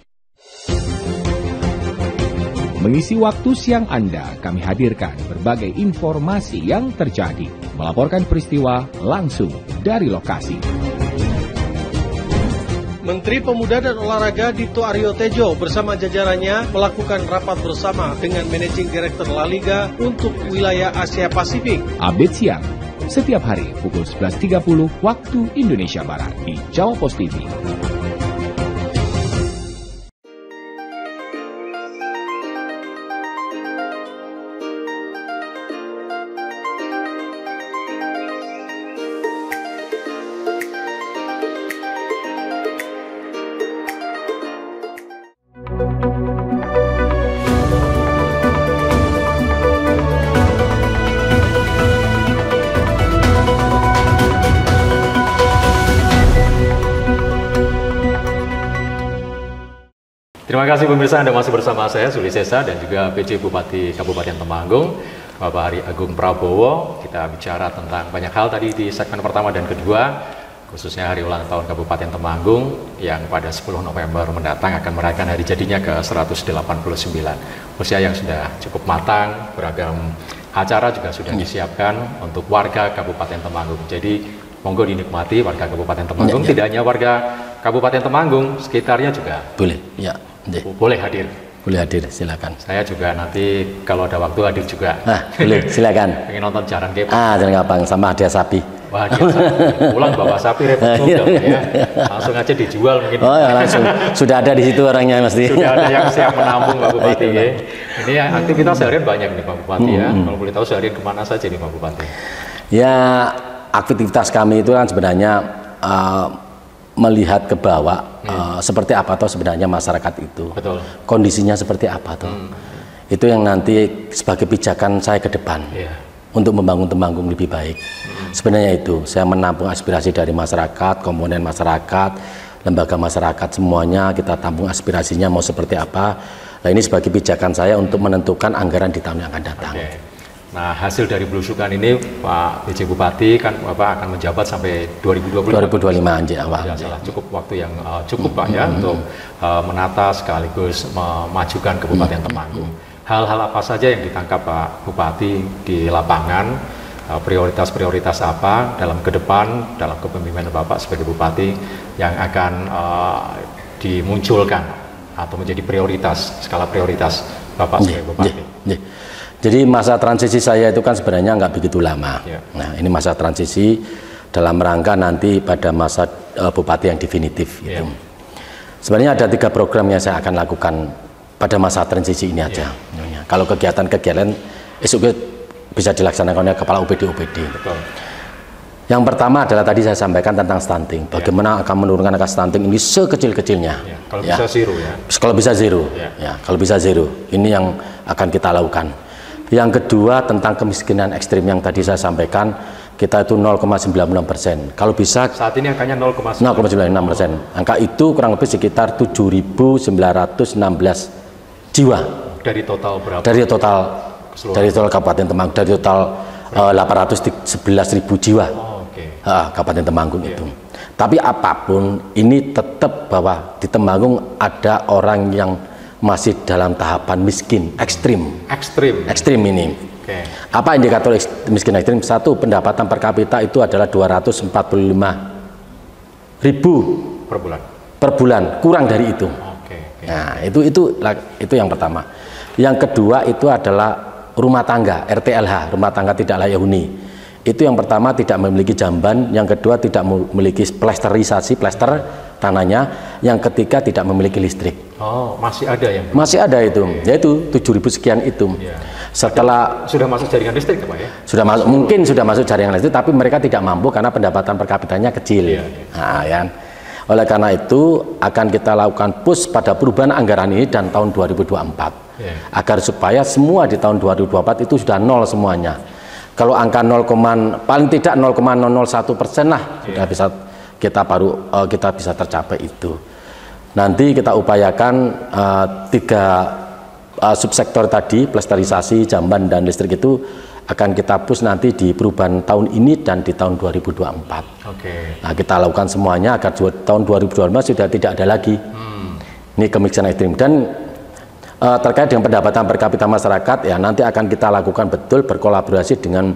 Speaker 3: Mengisi waktu siang Anda, kami hadirkan berbagai informasi yang terjadi, melaporkan peristiwa langsung dari lokasi.
Speaker 9: Menteri Pemuda dan Olahraga Dito Aryo Tejo bersama jajarannya melakukan rapat bersama dengan Managing Director La Liga untuk wilayah Asia Pasifik.
Speaker 3: Update siang, setiap hari pukul 11.30 waktu Indonesia Barat di Jawa Pos TV.
Speaker 1: Terima kasih pemirsa, Anda masih bersama saya Suli Sesa dan juga PJ Bupati Kabupaten Temanggung, Bapak Hari Agung Prabowo. Kita bicara tentang banyak hal tadi di segmen pertama dan kedua, khususnya hari ulang tahun Kabupaten Temanggung yang pada 10 November mendatang akan merayakan hari jadinya ke-189. Usia yang sudah cukup matang, beragam acara juga sudah disiapkan untuk warga Kabupaten Temanggung. Jadi monggo dinikmati warga Kabupaten Temanggung, tidak hanya warga Kabupaten Temanggung, sekitarnya juga
Speaker 2: boleh, ya.
Speaker 1: Boleh hadir.
Speaker 2: Boleh hadir, silakan.
Speaker 1: Saya juga nanti kalau ada waktu hadir juga.
Speaker 2: Boleh, silakan.
Speaker 1: Pengen nonton Jaran Kepang.
Speaker 2: Jaran Kepang sama hadiah sapi.
Speaker 1: Wah, hadiah sapi. Pulang bawa sapi repot juga ya. Langsung aja dijual mungkin.
Speaker 2: Oh ya, langsung. Sudah ada di situ orangnya mesti.
Speaker 1: Sudah ada yang siap menampung Pak Bupati ya. Ini aktivitas seharian banyak nih Pak Bupati ya. Kalau boleh tahu seharian kemana saja nih Pak Bupati?
Speaker 2: Ya, aktivitas kami itu kan sebenarnya melihat ke bawah seperti apa toh sebenarnya masyarakat itu.
Speaker 1: Betul.
Speaker 2: Kondisinya seperti apa toh. Itu yang nanti sebagai pijakan saya ke depan untuk membangun Temanggung lebih baik. Sebenarnya itu saya menampung aspirasi dari masyarakat, komponen masyarakat, lembaga masyarakat, semuanya kita tampung aspirasinya mau seperti apa. Nah ini sebagai pijakan saya untuk menentukan anggaran di tahun yang akan datang.
Speaker 1: Nah, hasil dari belusukan ini Pak PJ Bupati kan Bapak akan menjabat sampai 2025
Speaker 2: aja awal.
Speaker 1: Ya, salah, cukup waktu yang cukup Pak ya untuk menata sekaligus memajukan Kabupaten Temanggung. Hal-hal apa saja yang ditangkap Pak Bupati di lapangan, prioritas-prioritas apa dalam ke depan dalam kepemimpinan Bapak sebagai Bupati yang akan dimunculkan atau menjadi prioritas, skala prioritas Bapak sebagai Bupati.
Speaker 2: Jadi masa transisi saya itu kan sebenarnya nggak begitu lama. Nah ini masa transisi dalam rangka nanti pada masa Bupati yang definitif. Gitu. Sebenarnya ada 3 program yang saya akan lakukan pada masa transisi ini aja. Kalau kegiatan-kegiatan esok bisa dilaksanakan oleh Kepala UPD-UPD. Yang pertama adalah tadi saya sampaikan tentang stunting. Bagaimana akan menurunkan angka stunting ini sekecil-kecilnya.
Speaker 1: Kalau bisa zero ya.
Speaker 2: Kalau bisa zero. Kalau bisa zero. Ini yang akan kita lakukan. Yang kedua tentang kemiskinan ekstrim yang tadi saya sampaikan, kita itu 0,96%. Kalau bisa
Speaker 1: saat ini angkanya 0,96%.
Speaker 2: Angka itu kurang lebih sekitar 7.916 jiwa.
Speaker 1: Dari total berapa?
Speaker 2: Dari total Kabupaten Temanggung, dari total 811.000 jiwa. Kabupaten Temanggung itu. Tapi apapun ini tetap bahwa di Temanggung ada orang yang masih dalam tahapan miskin ekstrim ini. Apa indikator miskin ekstrim? Satu, pendapatan per kapita itu adalah 245.000 per bulan, kurang dari itu. Nah itu yang pertama. Yang kedua itu adalah rumah tangga RTLH, rumah tangga tidak layak huni. Itu yang pertama tidak memiliki jamban, yang kedua tidak memiliki plesterisasi, plester tanahnya, yang ketiga tidak memiliki listrik.
Speaker 1: Masih ada yang
Speaker 2: masih ada itu, yaitu 7.000 sekian itu. Setelah
Speaker 1: sudah masuk jaringan listrik Pak ya?
Speaker 2: Sudah masuk, mungkin sudah masuk jaringan listrik, tapi mereka tidak mampu karena pendapatan per kapitanya kecil. Nah, ya. Oleh karena itu akan kita lakukan push pada perubahan anggaran ini dan tahun 2024 agar supaya semua di tahun 2024 itu sudah nol semuanya. Kalau angka paling tidak 0,001% lah sudah bisa kita bisa tercapai itu. Nanti kita upayakan 3 subsektor tadi, plesterisasi, jamban dan listrik itu akan kita push nanti di perubahan tahun ini dan di tahun 2024. Nah, kita lakukan semuanya agar tahun 2024 sudah tidak ada lagi ini kemiskinan ekstrim. Dan terkait dengan pendapatan per kapita masyarakat, ya nanti akan kita lakukan betul berkolaborasi dengan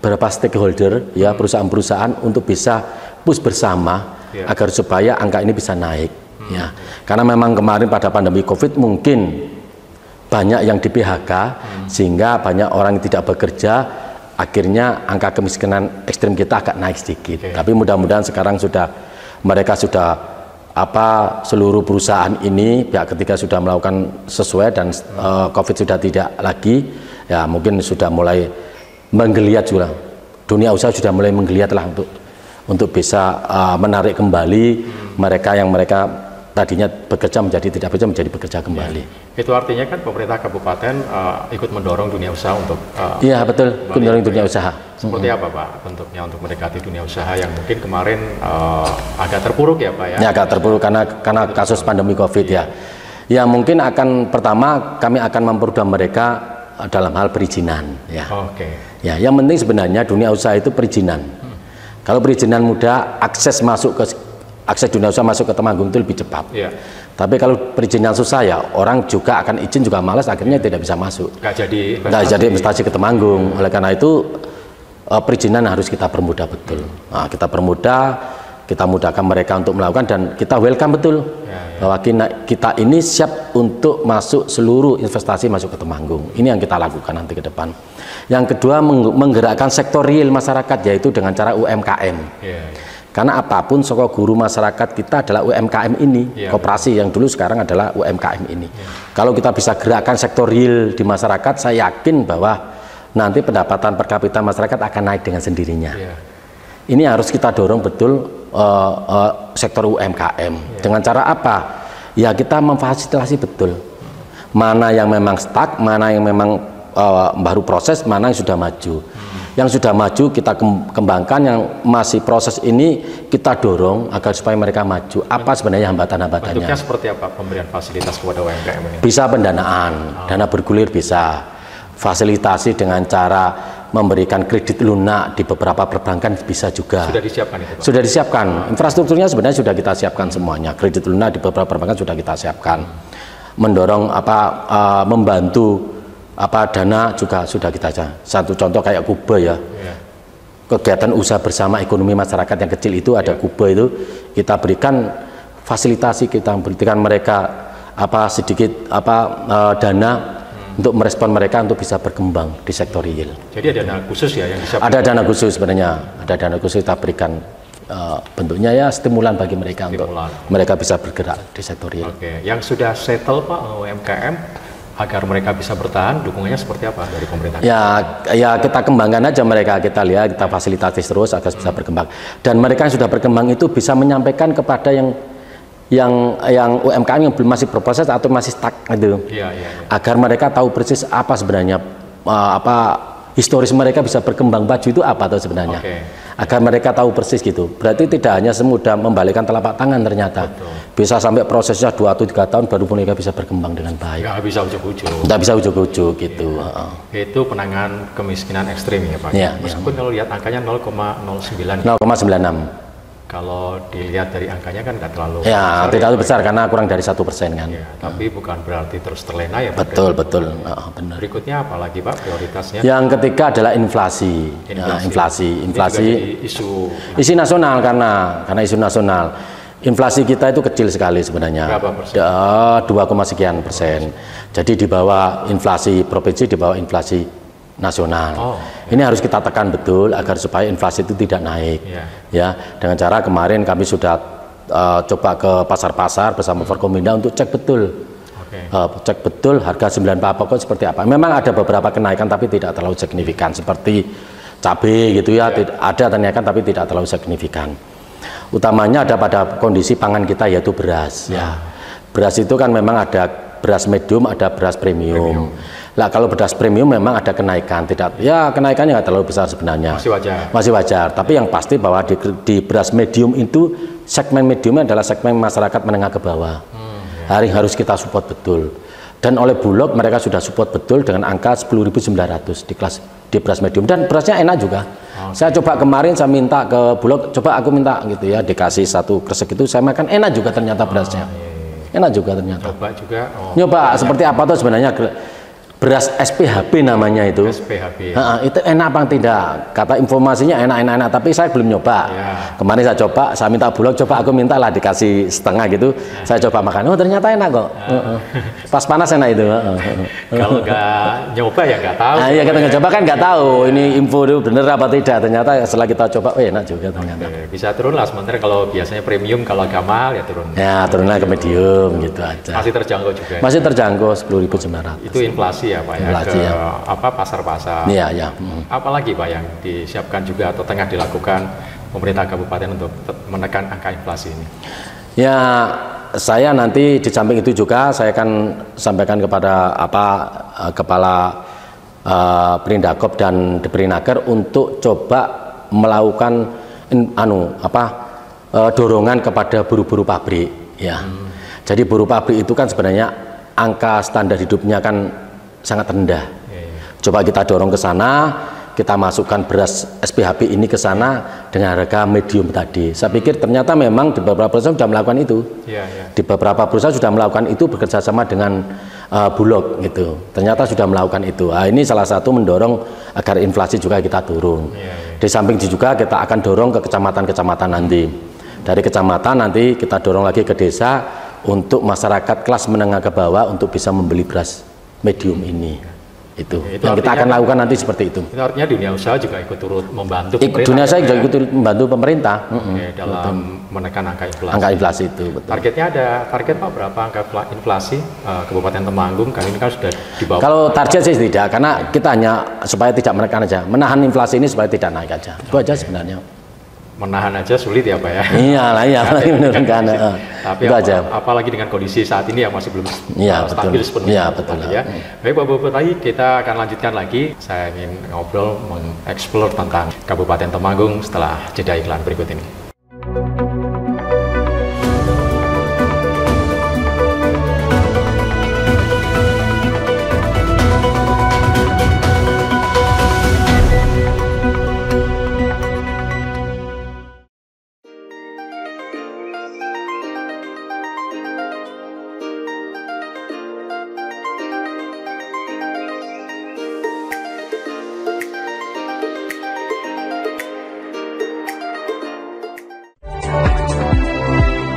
Speaker 2: beberapa stakeholder, ya perusahaan-perusahaan untuk bisa push bersama agar supaya angka ini bisa naik. Ya, karena memang kemarin pada pandemi COVID mungkin banyak yang di PHK sehingga banyak orang yang tidak bekerja, akhirnya angka kemiskinan ekstrim kita agak naik sedikit. Tapi mudah-mudahan sekarang mereka sudah seluruh perusahaan ini pihak ketiga sudah melakukan sesuai dan COVID sudah tidak lagi, ya mungkin sudah mulai menggeliat juga. Dunia usaha sudah mulai menggeliat lah untuk bisa menarik kembali mereka yang tadinya bekerja tidak bekerja menjadi bekerja kembali.
Speaker 1: Itu artinya kan pemerintah kabupaten ikut mendorong dunia usaha untuk
Speaker 2: iya betul, mendorong dunia usaha.
Speaker 1: Seperti apa Pak bentuknya untuk mendekati dunia usaha yang mungkin kemarin agak terpuruk ya Pak ya?
Speaker 2: Ya agak terpuruk karena kasus pandemi COVID ya. Ya mungkin pertama kami akan mempermudah mereka dalam hal perizinan ya. Ya yang penting sebenarnya dunia usaha itu perizinan. Kalau perizinan mudah, akses dunia usaha masuk ke Temanggung itu lebih cepat. Tapi kalau perizinan susah ya orang juga akan izin juga malas, akhirnya tidak bisa masuk. Nggak jadi investasi ke Temanggung. Oleh karena itu perizinan harus kita permudah betul. Nah, kita permudah, kita mudahkan mereka untuk melakukan dan kita welcome betul bahwa kita ini siap untuk masuk seluruh investasi masuk ke Temanggung. Ini yang kita lakukan nanti ke depan. Yang kedua menggerakkan sektor real masyarakat yaitu dengan cara UMKM. Karena apapun sokok guru masyarakat kita adalah UMKM ini, koperasi yang dulu sekarang adalah UMKM ini. Kalau kita bisa gerakkan sektor real di masyarakat, saya yakin bahwa nanti pendapatan per kapita masyarakat akan naik dengan sendirinya. Ini harus kita dorong betul sektor UMKM. Dengan cara apa? Ya kita memfasilitasi betul. Mana yang memang stuck, mana yang memang baru proses, mana yang sudah maju. Yang sudah maju kita kembangkan, yang masih proses ini kita dorong agar supaya mereka maju. Apa sebenarnya hambatan-hambatannya?
Speaker 1: Bentuknya seperti apa pemberian fasilitas kepada UMKM ini?
Speaker 2: Bisa pendanaan, dana bergulir bisa. Fasilitasi dengan cara memberikan kredit lunak di beberapa perbankan bisa juga.
Speaker 1: Sudah disiapkan itu, Pak?
Speaker 2: Sudah disiapkan. Infrastrukturnya sebenarnya sudah kita siapkan semuanya. Kredit lunak di beberapa perbankan sudah kita siapkan. Mendorong membantu dana juga sudah kita aja. Satu contoh kayak Kuba ya. Kegiatan usaha bersama ekonomi masyarakat yang kecil itu ada Kuba itu, kita berikan fasilitasi, kita berikan mereka sedikit dana untuk merespon mereka untuk bisa berkembang di sektor real.
Speaker 1: Jadi ada dana khusus ya yang disiapkan?
Speaker 2: Ada dana khusus sebenarnya, ada dana khusus kita berikan, bentuknya ya stimulan bagi mereka untuk mereka bisa bergerak di sektor real.
Speaker 1: Oke, yang sudah settle Pak UMKM agar mereka bisa bertahan, dukungannya seperti apa dari pemerintah?
Speaker 2: Ya kita kembangkan aja mereka, kita lihat, kita fasilitasi terus agar bisa berkembang. Dan mereka yang sudah berkembang itu bisa menyampaikan kepada yang UMKM yang belum masih berproses atau masih stuck gitu, agar mereka tahu persis apa sebenarnya historis mereka bisa berkembang maju itu apa tuh sebenarnya, agar mereka tahu persis gitu. Berarti tidak hanya semudah membalikkan telapak tangan, ternyata bisa sampai prosesnya 2 atau 3 tahun baru mereka bisa berkembang dengan baik.
Speaker 1: Nggak bisa ujuk-ujuk.
Speaker 2: Nggak bisa ujuk-ujuk gitu.
Speaker 1: Itu penanganan kemiskinan ekstrim ya Pak. Meskipun kalau lihat angkanya 0,09.
Speaker 2: 0,96.
Speaker 1: Kalau dilihat dari angkanya kan nggak terlalu
Speaker 2: besar, tidak terlalu besar karena kurang dari 1% kan.
Speaker 1: Tapi bukan berarti terus terlena ya Pak.
Speaker 2: Betul. Benar.
Speaker 1: Berikutnya apa lagi Pak prioritasnya?
Speaker 2: Yang ketiga adalah inflasi. Inflasi isu nasional, karena isu nasional. Inflasi kita itu kecil sekali sebenarnya.
Speaker 1: Berapa persen?
Speaker 2: 2, sekian persen. Jadi di bawah inflasi provinsi, di bawah inflasi nasional. Ini harus kita tekan betul agar supaya inflasi itu tidak naik. Ya, dengan cara kemarin kami sudah coba ke pasar-pasar bersama Forkominda untuk cek betul. Cek betul harga 9 bahan pokok seperti apa. Memang ada beberapa kenaikan tapi tidak terlalu signifikan, seperti cabai gitu ya, ada kenaikan tapi tidak terlalu signifikan. Utamanya ada pada kondisi pangan kita, yaitu beras. Beras itu kan memang ada beras medium, ada beras premium. Lah kalau beras premium memang ada kenaikan, kenaikannya nggak terlalu besar sebenarnya. Masih wajar. Tapi yang pasti bahwa di beras medium itu, segmen mediumnya adalah segmen masyarakat menengah ke bawah. Harus kita support betul. Dan oleh Bulog mereka sudah support betul dengan angka 10.900 di beras medium, dan berasnya enak juga. Saya coba kemarin, saya minta ke Bulog, coba aku minta gitu ya, dikasih 1 kresek itu, saya makan enak juga ternyata berasnya. Enak juga ternyata.
Speaker 1: Coba juga.
Speaker 2: Nyoba seperti apa tuh sebenarnya beras SPHB namanya itu.
Speaker 1: SPHB.
Speaker 2: Itu enak bang, tidak? Kata informasinya enak, tapi saya belum nyoba. Kemarin saya coba, saya minta Bulog, coba aku minta lah dikasih setengah gitu. Saya coba makan, ternyata enak kok. Pas panas enak itu.
Speaker 1: Kalau nggak nyoba ya nggak tahu.
Speaker 2: Iya, kita nggak coba kan nggak tahu ini info itu bener apa tidak. Ternyata setelah kita coba, enak juga ternyata.
Speaker 1: Bisa turun lah, sementara kalau biasanya premium kalau agak mahal ya turun.
Speaker 2: Ya turunlah ke medium gitu aja.
Speaker 1: Masih terjangkau juga.
Speaker 2: Masih terjangkau 10.900.
Speaker 1: Itu inflasi ya Pak ya, pasar-pasar. Apalagi Pak yang disiapkan juga atau tengah dilakukan pemerintah kabupaten untuk menekan angka inflasi ini?
Speaker 2: Ya, saya nanti di samping itu juga saya akan sampaikan kepada kepala Perindakop dan Deperinaker untuk coba melakukan dorongan kepada buruh-buruh pabrik ya. Jadi buruh pabrik itu kan sebenarnya angka standar hidupnya kan sangat rendah. Coba kita dorong ke sana, kita masukkan beras SPHB ini ke sana dengan harga medium tadi. Saya pikir ternyata memang di beberapa perusahaan sudah melakukan itu. Di beberapa perusahaan sudah melakukan itu bekerja sama dengan Bulog gitu. Ternyata sudah melakukan itu. Ini salah satu mendorong agar inflasi juga kita turun. Di samping juga kita akan dorong ke kecamatan-kecamatan nanti. Dari kecamatan nanti kita dorong lagi ke desa untuk masyarakat kelas menengah ke bawah untuk bisa membeli beras medium ini. Itu yang kita akan lakukan nanti seperti itu.
Speaker 1: Itu artinya dunia usaha juga ikut turut membantu pemerintah.
Speaker 2: Dunia usaha juga ikut membantu pemerintah
Speaker 1: dalam menekan angka inflasi.
Speaker 2: Angka inflasi itu betul.
Speaker 1: Targetnya ada target Pak berapa angka inflasi Kabupaten Temanggung kali ini kan sudah di bawah.
Speaker 2: Kalau target sih tidak, karena kita hanya supaya tidak menekan aja, menahan inflasi ini supaya tidak naik aja. Itu aja sebenarnya.
Speaker 1: menahan aja sulit ya Pak ya.
Speaker 2: Iyalah, iya, apalagi menurunkan.
Speaker 1: Tapi apalagi dengan kondisi saat ini yang masih belum stabil sepenuhnya.
Speaker 2: Iya, betul.
Speaker 1: Ya. Baik Pak Bupati, kita akan lanjutkan lagi. Saya ingin ngobrol, mengeksplor tentang Kabupaten Temanggung setelah jeda iklan berikut ini.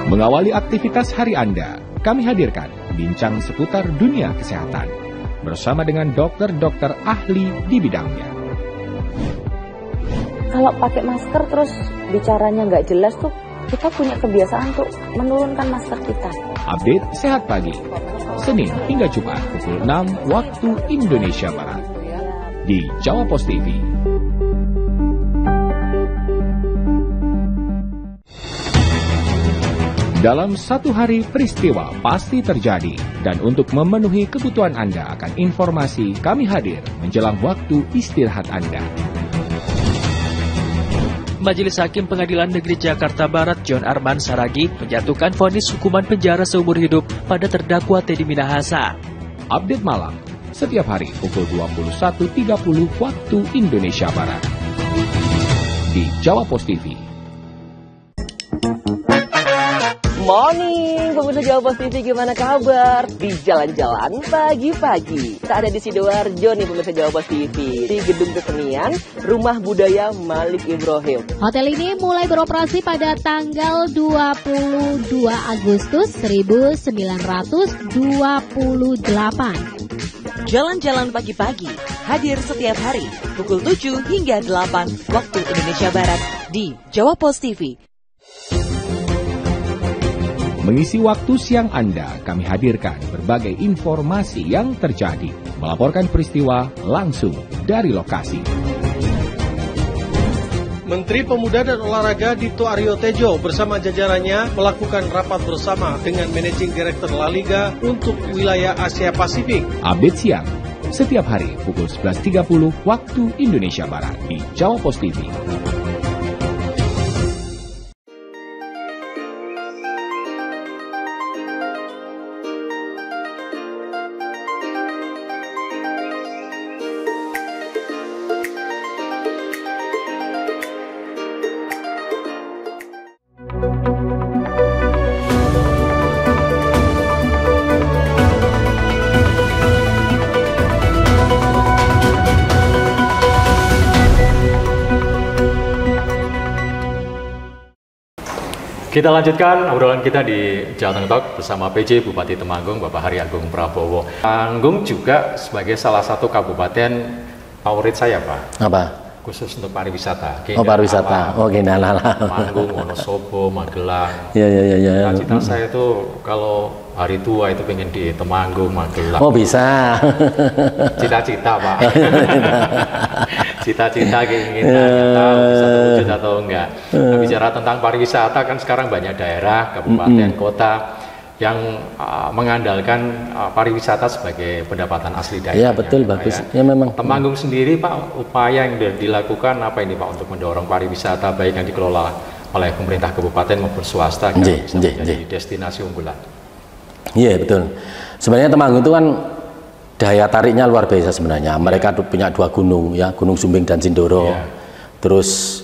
Speaker 3: Mengawali aktivitas hari Anda, kami hadirkan bincang seputar dunia kesehatan bersama dengan dokter-dokter ahli di bidangnya.
Speaker 4: Kalau pakai masker terus bicaranya nggak jelas tuh, kita punya kebiasaan tuh menurunkan masker kita.
Speaker 3: Update Sehat Pagi, Senin hingga Jumat pukul 6 waktu Indonesia Barat di Jawa Pos TV. Dalam satu hari peristiwa pasti terjadi, dan untuk memenuhi kebutuhan Anda akan informasi, kami hadir menjelang waktu istirahat Anda.
Speaker 5: Majelis Hakim Pengadilan Negeri Jakarta Barat John Arman Saragih menjatuhkan vonis hukuman penjara seumur hidup pada terdakwa Teddy Minahasa.
Speaker 3: Update malam setiap hari pukul 21.30 waktu Indonesia Barat di Jawa Pos TV.
Speaker 6: Morning, pemirsa Jawa Pos TV, gimana kabar? Di jalan-jalan pagi-pagi. Kita ada di Sidoarjo nih pemirsa Jawa Pos TV, di Gedung Kesenian Rumah Budaya Malik Ibrahim.
Speaker 7: Hotel ini mulai beroperasi pada tanggal 22 Agustus 1928.
Speaker 8: Jalan-jalan pagi-pagi, hadir setiap hari, pukul 7 hingga 8 waktu Indonesia Barat di Jawa Pos TV.
Speaker 3: Mengisi waktu siang Anda, kami hadirkan berbagai informasi yang terjadi, melaporkan peristiwa langsung dari lokasi.
Speaker 9: Menteri Pemuda dan Olahraga Dito Aryo Tejo bersama jajarannya melakukan rapat bersama dengan Managing Director La Liga untuk wilayah Asia Pasifik.
Speaker 3: Update siang, setiap hari pukul 11.30 waktu Indonesia Barat di Jawa Pos TV.
Speaker 1: Kita lanjutkan obrolan kita di Jateng Talk bersama PJ Bupati Temanggung, Bapak Hari Agung Prabowo. Temanggung juga sebagai salah satu kabupaten favorit saya, Pak.
Speaker 2: Apa?
Speaker 1: Khusus untuk pariwisata.
Speaker 2: Pariwisata. Oh, Gendala.
Speaker 1: Temanggung, Wonosobo, Magelang.
Speaker 2: Iya.
Speaker 1: Cita saya itu kalau hari tua itu pengen di Temanggung, Magelang.
Speaker 2: Oh, bisa.
Speaker 1: Cita-cita, Pak. Cita-cita keinginan, tahu bisa terwujud atau enggak. Nah, bicara tentang pariwisata kan sekarang banyak daerah, kabupaten, kota yang mengandalkan pariwisata sebagai pendapatan asli daerah.
Speaker 2: Ya betul, bagus. Ya memang.
Speaker 1: Temanggung sendiri Pak, upaya yang dilakukan apa ini Pak untuk mendorong pariwisata baik yang dikelola oleh pemerintah kabupaten maupun swasta kan bisa menjadi destinasi unggulan.
Speaker 2: Iya betul. Sebenarnya Temanggung itu kan daya tariknya luar biasa sebenarnya. Mereka punya dua gunung ya, Gunung Sumbing dan Sindoro. Terus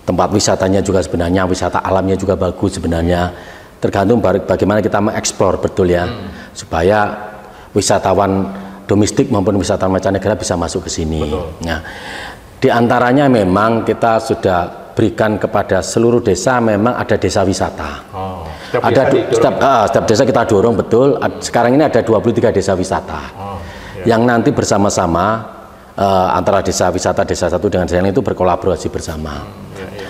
Speaker 2: tempat wisatanya juga sebenarnya, wisata alamnya juga bagus sebenarnya. Tergantung bagaimana kita mengeksplor betul ya, supaya wisatawan domestik maupun wisatawan mancanegara bisa masuk ke sini. Nah, di antaranya memang kita sudah berikan kepada seluruh desa, memang ada desa wisata. Setiap desa kita dorong betul. Sekarang ini ada 23 desa wisata yang nanti bersama-sama antara desa wisata desa satu dengan desa lain itu berkolaborasi bersama.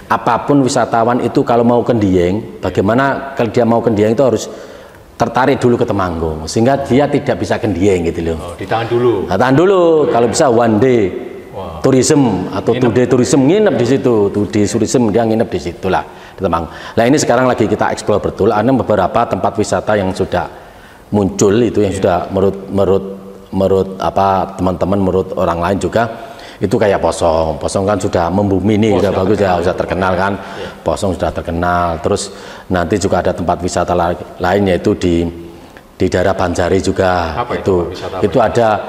Speaker 2: Apapun wisatawan itu kalau mau ke Dieng, bagaimana kalau dia mau ke Dieng itu harus tertarik dulu ke Temanggung, sehingga dia tidak bisa ke Dieng gitu loh.
Speaker 1: Ditahan dulu.
Speaker 2: Tahan dulu, kalau bisa one day tourism atau today tourism nginep di situ, today tourism dia nginep di situ lah di Temanggung. Nah ini sekarang lagi kita eksplor betul, ada beberapa tempat wisata yang sudah muncul itu yang sudah menurut apa teman-teman, menurut orang lain juga itu kayak Posong kan sudah membumi nih, sudah bagus ya, sudah terkenal kan, Posong sudah terkenal. Terus nanti juga ada tempat wisata lain yaitu di daerah Banjari juga. Itu ada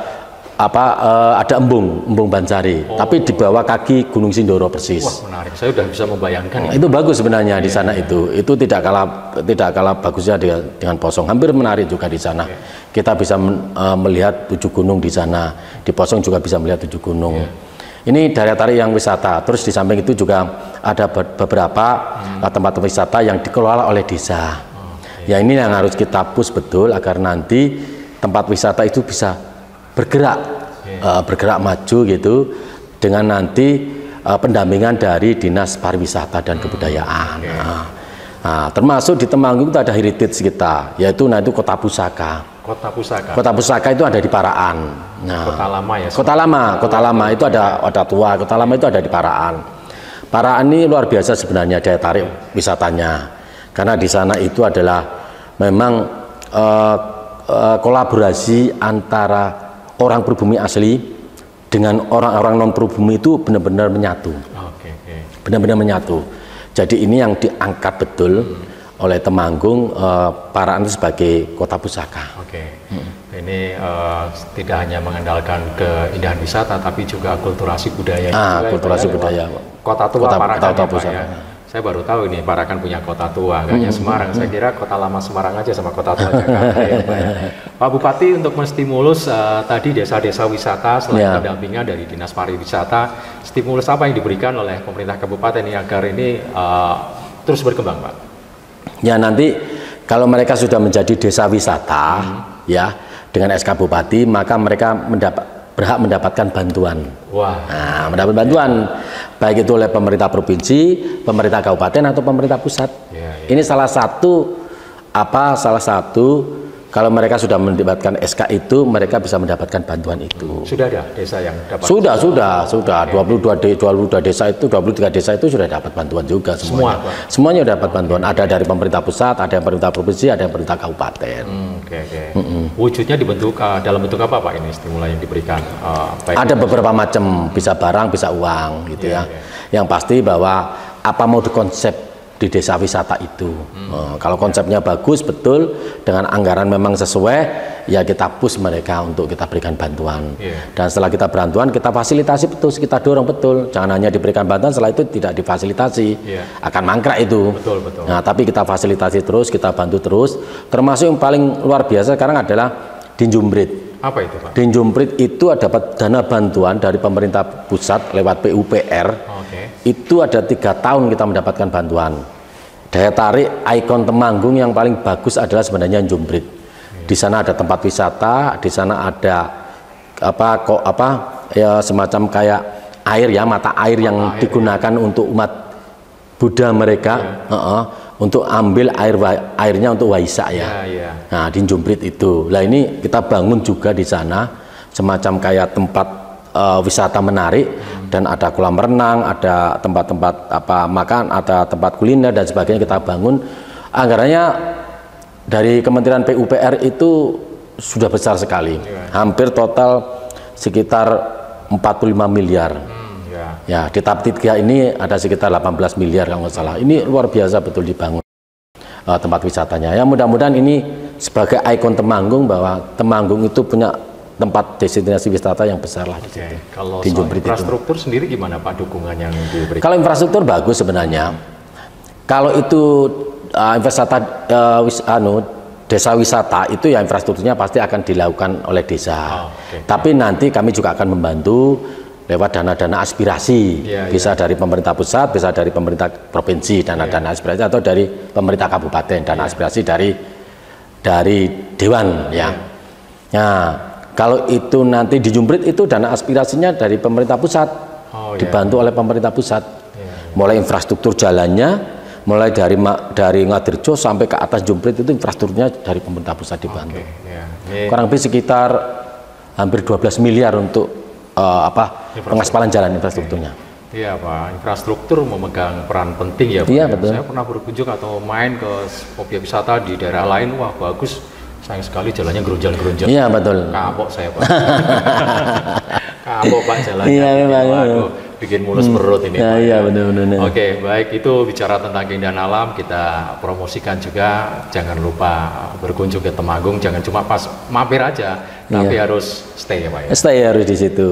Speaker 2: ada embung Banjari, tapi di bawah kaki Gunung Sindoro persis.
Speaker 1: Wah menarik, saya udah bisa membayangkan.
Speaker 2: Itu bagus sebenarnya di sana itu tidak kalah bagusnya dengan Posong, hampir menarik juga di sana. Kita bisa melihat 7 gunung di sana, di Posong juga bisa melihat 7 gunung. Ini daya tarik yang wisata. Terus di samping itu juga ada beberapa tempat wisata yang dikelola oleh desa. Ya ini yang harus kita push betul agar nanti tempat wisata itu bisa bergerak maju gitu dengan nanti pendampingan dari Dinas Pariwisata dan Kebudayaan. Termasuk di Temanggung itu ada heritage kita, yaitu Kota Pusaka. Kota Pusaka itu ada di Paraan.
Speaker 1: Kota lama ya.
Speaker 2: Kota lama itu ada tua. Kota lama itu ada di Paraan. Paraan ini luar biasa sebenarnya daya tarik wisatanya, karena di sana itu adalah memang kolaborasi antara orang pribumi asli dengan orang-orang non pribumi itu benar-benar menyatu. Benar-benar menyatu. Jadi ini yang diangkat betul oleh Temanggung, Paraan sebagai kota pusaka.
Speaker 1: Ini tidak hanya mengandalkan keindahan wisata, tapi juga akulturasi budaya.
Speaker 2: Akulturasi budaya.
Speaker 1: Kota tua Parakan ya, Pak, ya. Saya baru tahu ini Parakan punya kota tua, nggak hanya Semarang. Saya kira kota lama Semarang aja sama kota tua Jakarta ya, Pak. Pak Bupati, untuk menstimulus tadi desa-desa wisata selain pendampingan dari Dinas Pariwisata, stimulus apa yang diberikan oleh pemerintah kabupaten ini agar ini terus berkembang, Pak?
Speaker 2: Ya nanti kalau mereka sudah menjadi desa wisata, ya dengan SK Bupati, maka mereka berhak mendapatkan bantuan. Mendapat bantuan baik itu oleh pemerintah provinsi, pemerintah kabupaten atau pemerintah pusat. Ini salah satu kalau mereka sudah mendapatkan SK itu, mereka bisa mendapatkan bantuan itu.
Speaker 1: Sudah ada desa yang dapat?
Speaker 2: Sudah. 23 desa itu sudah dapat bantuan juga semuanya. Semuanya dapat bantuan. Ada dari pemerintah pusat, ada yang pemerintah provinsi, ada yang pemerintah kabupaten.
Speaker 1: Wujudnya dibentuk dalam bentuk apa, Pak, ini stimulan yang diberikan?
Speaker 2: Ada beberapa macam, bisa barang, bisa uang gitu ya. Yang pasti bahwa apa mau dikonsep di desa wisata itu. Kalau konsepnya bagus betul dengan anggaran memang sesuai, ya kita push mereka untuk kita berikan bantuan. Dan setelah kita bantuan, kita fasilitasi betul, kita dorong betul. Jangan hanya diberikan bantuan setelah itu tidak difasilitasi, akan mangkrak itu. Nah, tapi kita fasilitasi terus, kita bantu terus. Termasuk yang paling luar biasa sekarang adalah Dinjumprit.
Speaker 1: Apa itu, Pak?
Speaker 2: Dinjumprit itu dapat dana bantuan dari pemerintah pusat lewat PUPR. Itu ada 3 tahun kita mendapatkan bantuan. Daya tarik ikon Temanggung yang paling bagus adalah sebenarnya Dinjumprit. Di sana ada tempat wisata, di sana ada semacam kayak air ya, mata air yang digunakan untuk umat Buddha mereka, untuk ambil airnya untuk Waisak ya. Nah, di Dinjumprit itu. Nah, ini kita bangun juga di sana semacam kayak tempat wisata menarik, dan ada kolam renang, ada tempat-tempat makan, ada tempat kuliner dan sebagainya kita bangun. Anggarannya dari Kementerian PUPR itu sudah besar sekali, hampir total sekitar 45 miliar. Ya, di tahap 3 ini ada sekitar 18 miliar kalau nggak salah. Ini luar biasa betul dibangun tempat wisatanya. Ya mudah-mudahan ini sebagai ikon Temanggung, bahwa Temanggung itu punya tempat destinasi wisata yang besar lah.
Speaker 1: Kalau infrastruktur sendiri gimana, Pak, dukungan yang diberikan?
Speaker 2: Kalau infrastruktur bagus sebenarnya. Kalau itu desa wisata itu ya infrastrukturnya pasti akan dilakukan oleh desa. Tapi nanti kami juga akan membantu lewat dana-dana aspirasi, bisa dari pemerintah pusat, bisa dari pemerintah provinsi, dana-dana aspirasi, atau dari pemerintah kabupaten, dana aspirasi dari dewan ya. Nah, kalau itu nanti di Dinjumprit itu dana aspirasinya dari pemerintah pusat, dibantu oleh pemerintah pusat. Mulai infrastruktur jalannya, mulai dari Ngadirjo sampai ke atas Dinjumprit itu infrastrukturnya dari pemerintah pusat dibantu. Kurang lebih sekitar hampir 12 miliar untuk pengaspalan jalan infrastrukturnya.
Speaker 1: Iya Pak, infrastruktur memegang peran penting ya Pak.
Speaker 2: Iya, betul.
Speaker 1: Saya pernah berkunjung atau main ke objek wisata di daerah lain, wah bagus, sayang sekali jalannya gerunjal-gerunjal.
Speaker 2: Iya betul.
Speaker 1: Kapok saya Pak. Kapok Pak jalannya.
Speaker 2: Iya memang.
Speaker 1: Waduh, bikin mulus perut ini Pak.
Speaker 2: Iya benar-benar.
Speaker 1: Oke, baik, itu bicara tentang keindahan alam, kita promosikan juga. Jangan lupa berkunjung ke Temanggung, jangan cuma pas mampir aja, tapi harus stay ya Pak ya.
Speaker 2: Stay harus di situ.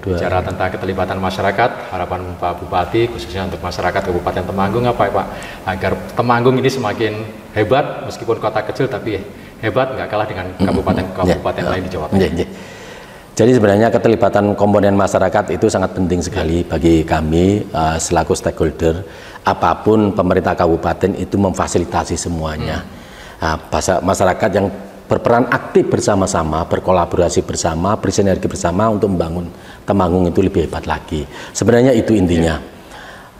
Speaker 1: Bicara tentang keterlibatan masyarakat, harapan Pak Bupati khususnya untuk masyarakat Kabupaten Temanggung apa ya Pak? Agar Temanggung ini semakin hebat, meskipun kota kecil tapi hebat, nggak kalah dengan kabupaten lain di Jawa Tengah.
Speaker 2: Jadi sebenarnya keterlibatan komponen masyarakat itu sangat penting sekali bagi kami selaku stakeholder. Apapun pemerintah kabupaten itu memfasilitasi semuanya. Masyarakat yang berperan aktif bersama-sama, berkolaborasi bersama, bersinergi bersama untuk membangun Temanggung itu lebih hebat lagi. Sebenarnya itu intinya.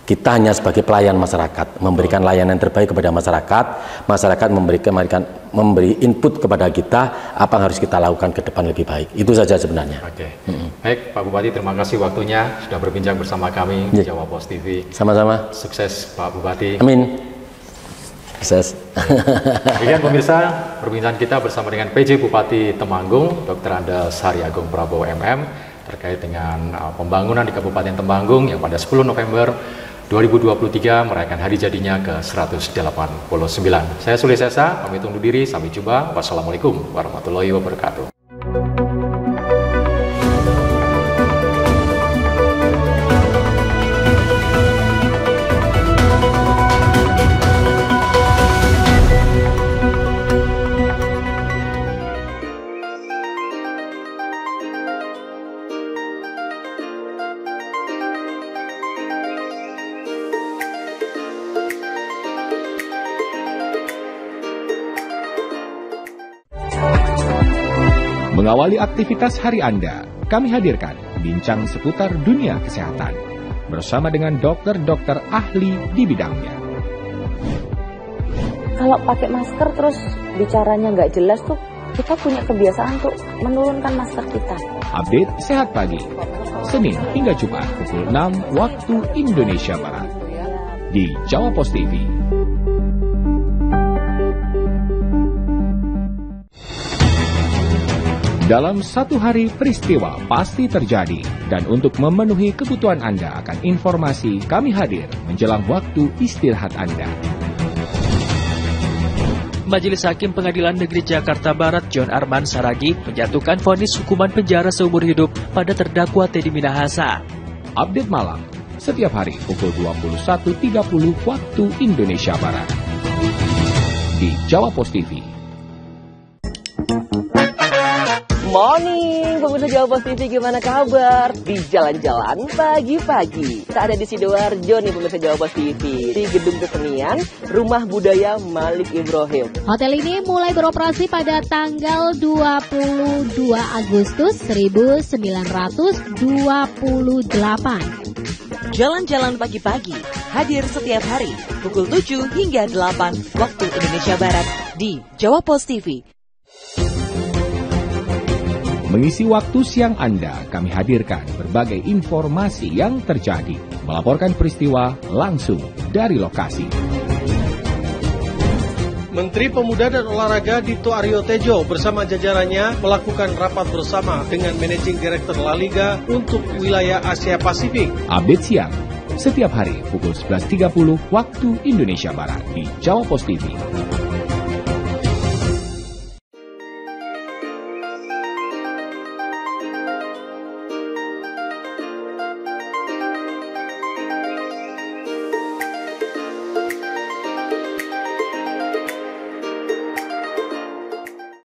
Speaker 2: Kita hanya sebagai pelayan masyarakat, memberikan layanan terbaik kepada masyarakat. Masyarakat memberi input kepada kita apa yang harus kita lakukan ke depan lebih baik. Itu saja sebenarnya.
Speaker 1: Oke. Baik Pak Bupati, terima kasih waktunya sudah berbincang bersama kami di Jawa Post TV.
Speaker 2: Sama-sama.
Speaker 1: Sukses Pak Bupati.
Speaker 2: Amin. Sukses.
Speaker 1: Demikian pemirsa, perbincangan kita bersama dengan PJ Bupati Temanggung, Dr. Andes Haryagung Prabowo MM, terkait dengan pembangunan di Kabupaten Temanggung yang pada 10 November 2023 merayakan hari jadinya ke-189. Saya Suli Sesa, pamit undur diri, sampai jumpa. Wassalamualaikum warahmatullahi wabarakatuh.
Speaker 3: Mengawali aktivitas hari Anda, kami hadirkan bincang seputar dunia kesehatan bersama dengan dokter-dokter ahli di bidangnya.
Speaker 4: Kalau pakai masker terus bicaranya nggak jelas tuh, kita punya kebiasaan tuh menurunkan masker kita.
Speaker 3: Update Sehat Pagi, Senin hingga Jumat pukul 6 waktu Indonesia Barat di Jawa Post TV. Dalam satu hari peristiwa pasti terjadi, dan untuk memenuhi kebutuhan Anda akan informasi, kami hadir menjelang waktu istirahat Anda.
Speaker 5: Majelis Hakim Pengadilan Negeri Jakarta Barat John Arman Saragih menjatuhkan vonis hukuman penjara seumur hidup pada terdakwa Teddy Minahasa.
Speaker 3: Update malam, setiap hari pukul 21.30 waktu Indonesia Barat di Jawa Post TV.
Speaker 6: Morning, pemirsa Jawa Post TV, gimana kabar? Di jalan-jalan pagi-pagi. Kita ada di Sidoarjo nih pemirsa Jawa Post TV, di Gedung Kesenian Rumah Budaya Malik Ibrahim.
Speaker 7: Hotel ini mulai beroperasi pada tanggal 22 Agustus 1928.
Speaker 8: Jalan-jalan pagi-pagi, hadir setiap hari, pukul 7 hingga 8 waktu Indonesia Barat di Jawa Post TV.
Speaker 3: Mengisi waktu siang Anda, kami hadirkan berbagai informasi yang terjadi, melaporkan peristiwa langsung dari lokasi.
Speaker 9: Menteri Pemuda dan Olahraga Dito Aryo Tejo bersama jajarannya melakukan rapat bersama dengan Managing Director La Liga untuk wilayah Asia Pasifik.
Speaker 3: Update siang, setiap hari pukul 11.30 waktu Indonesia Barat di Jawa Post TV.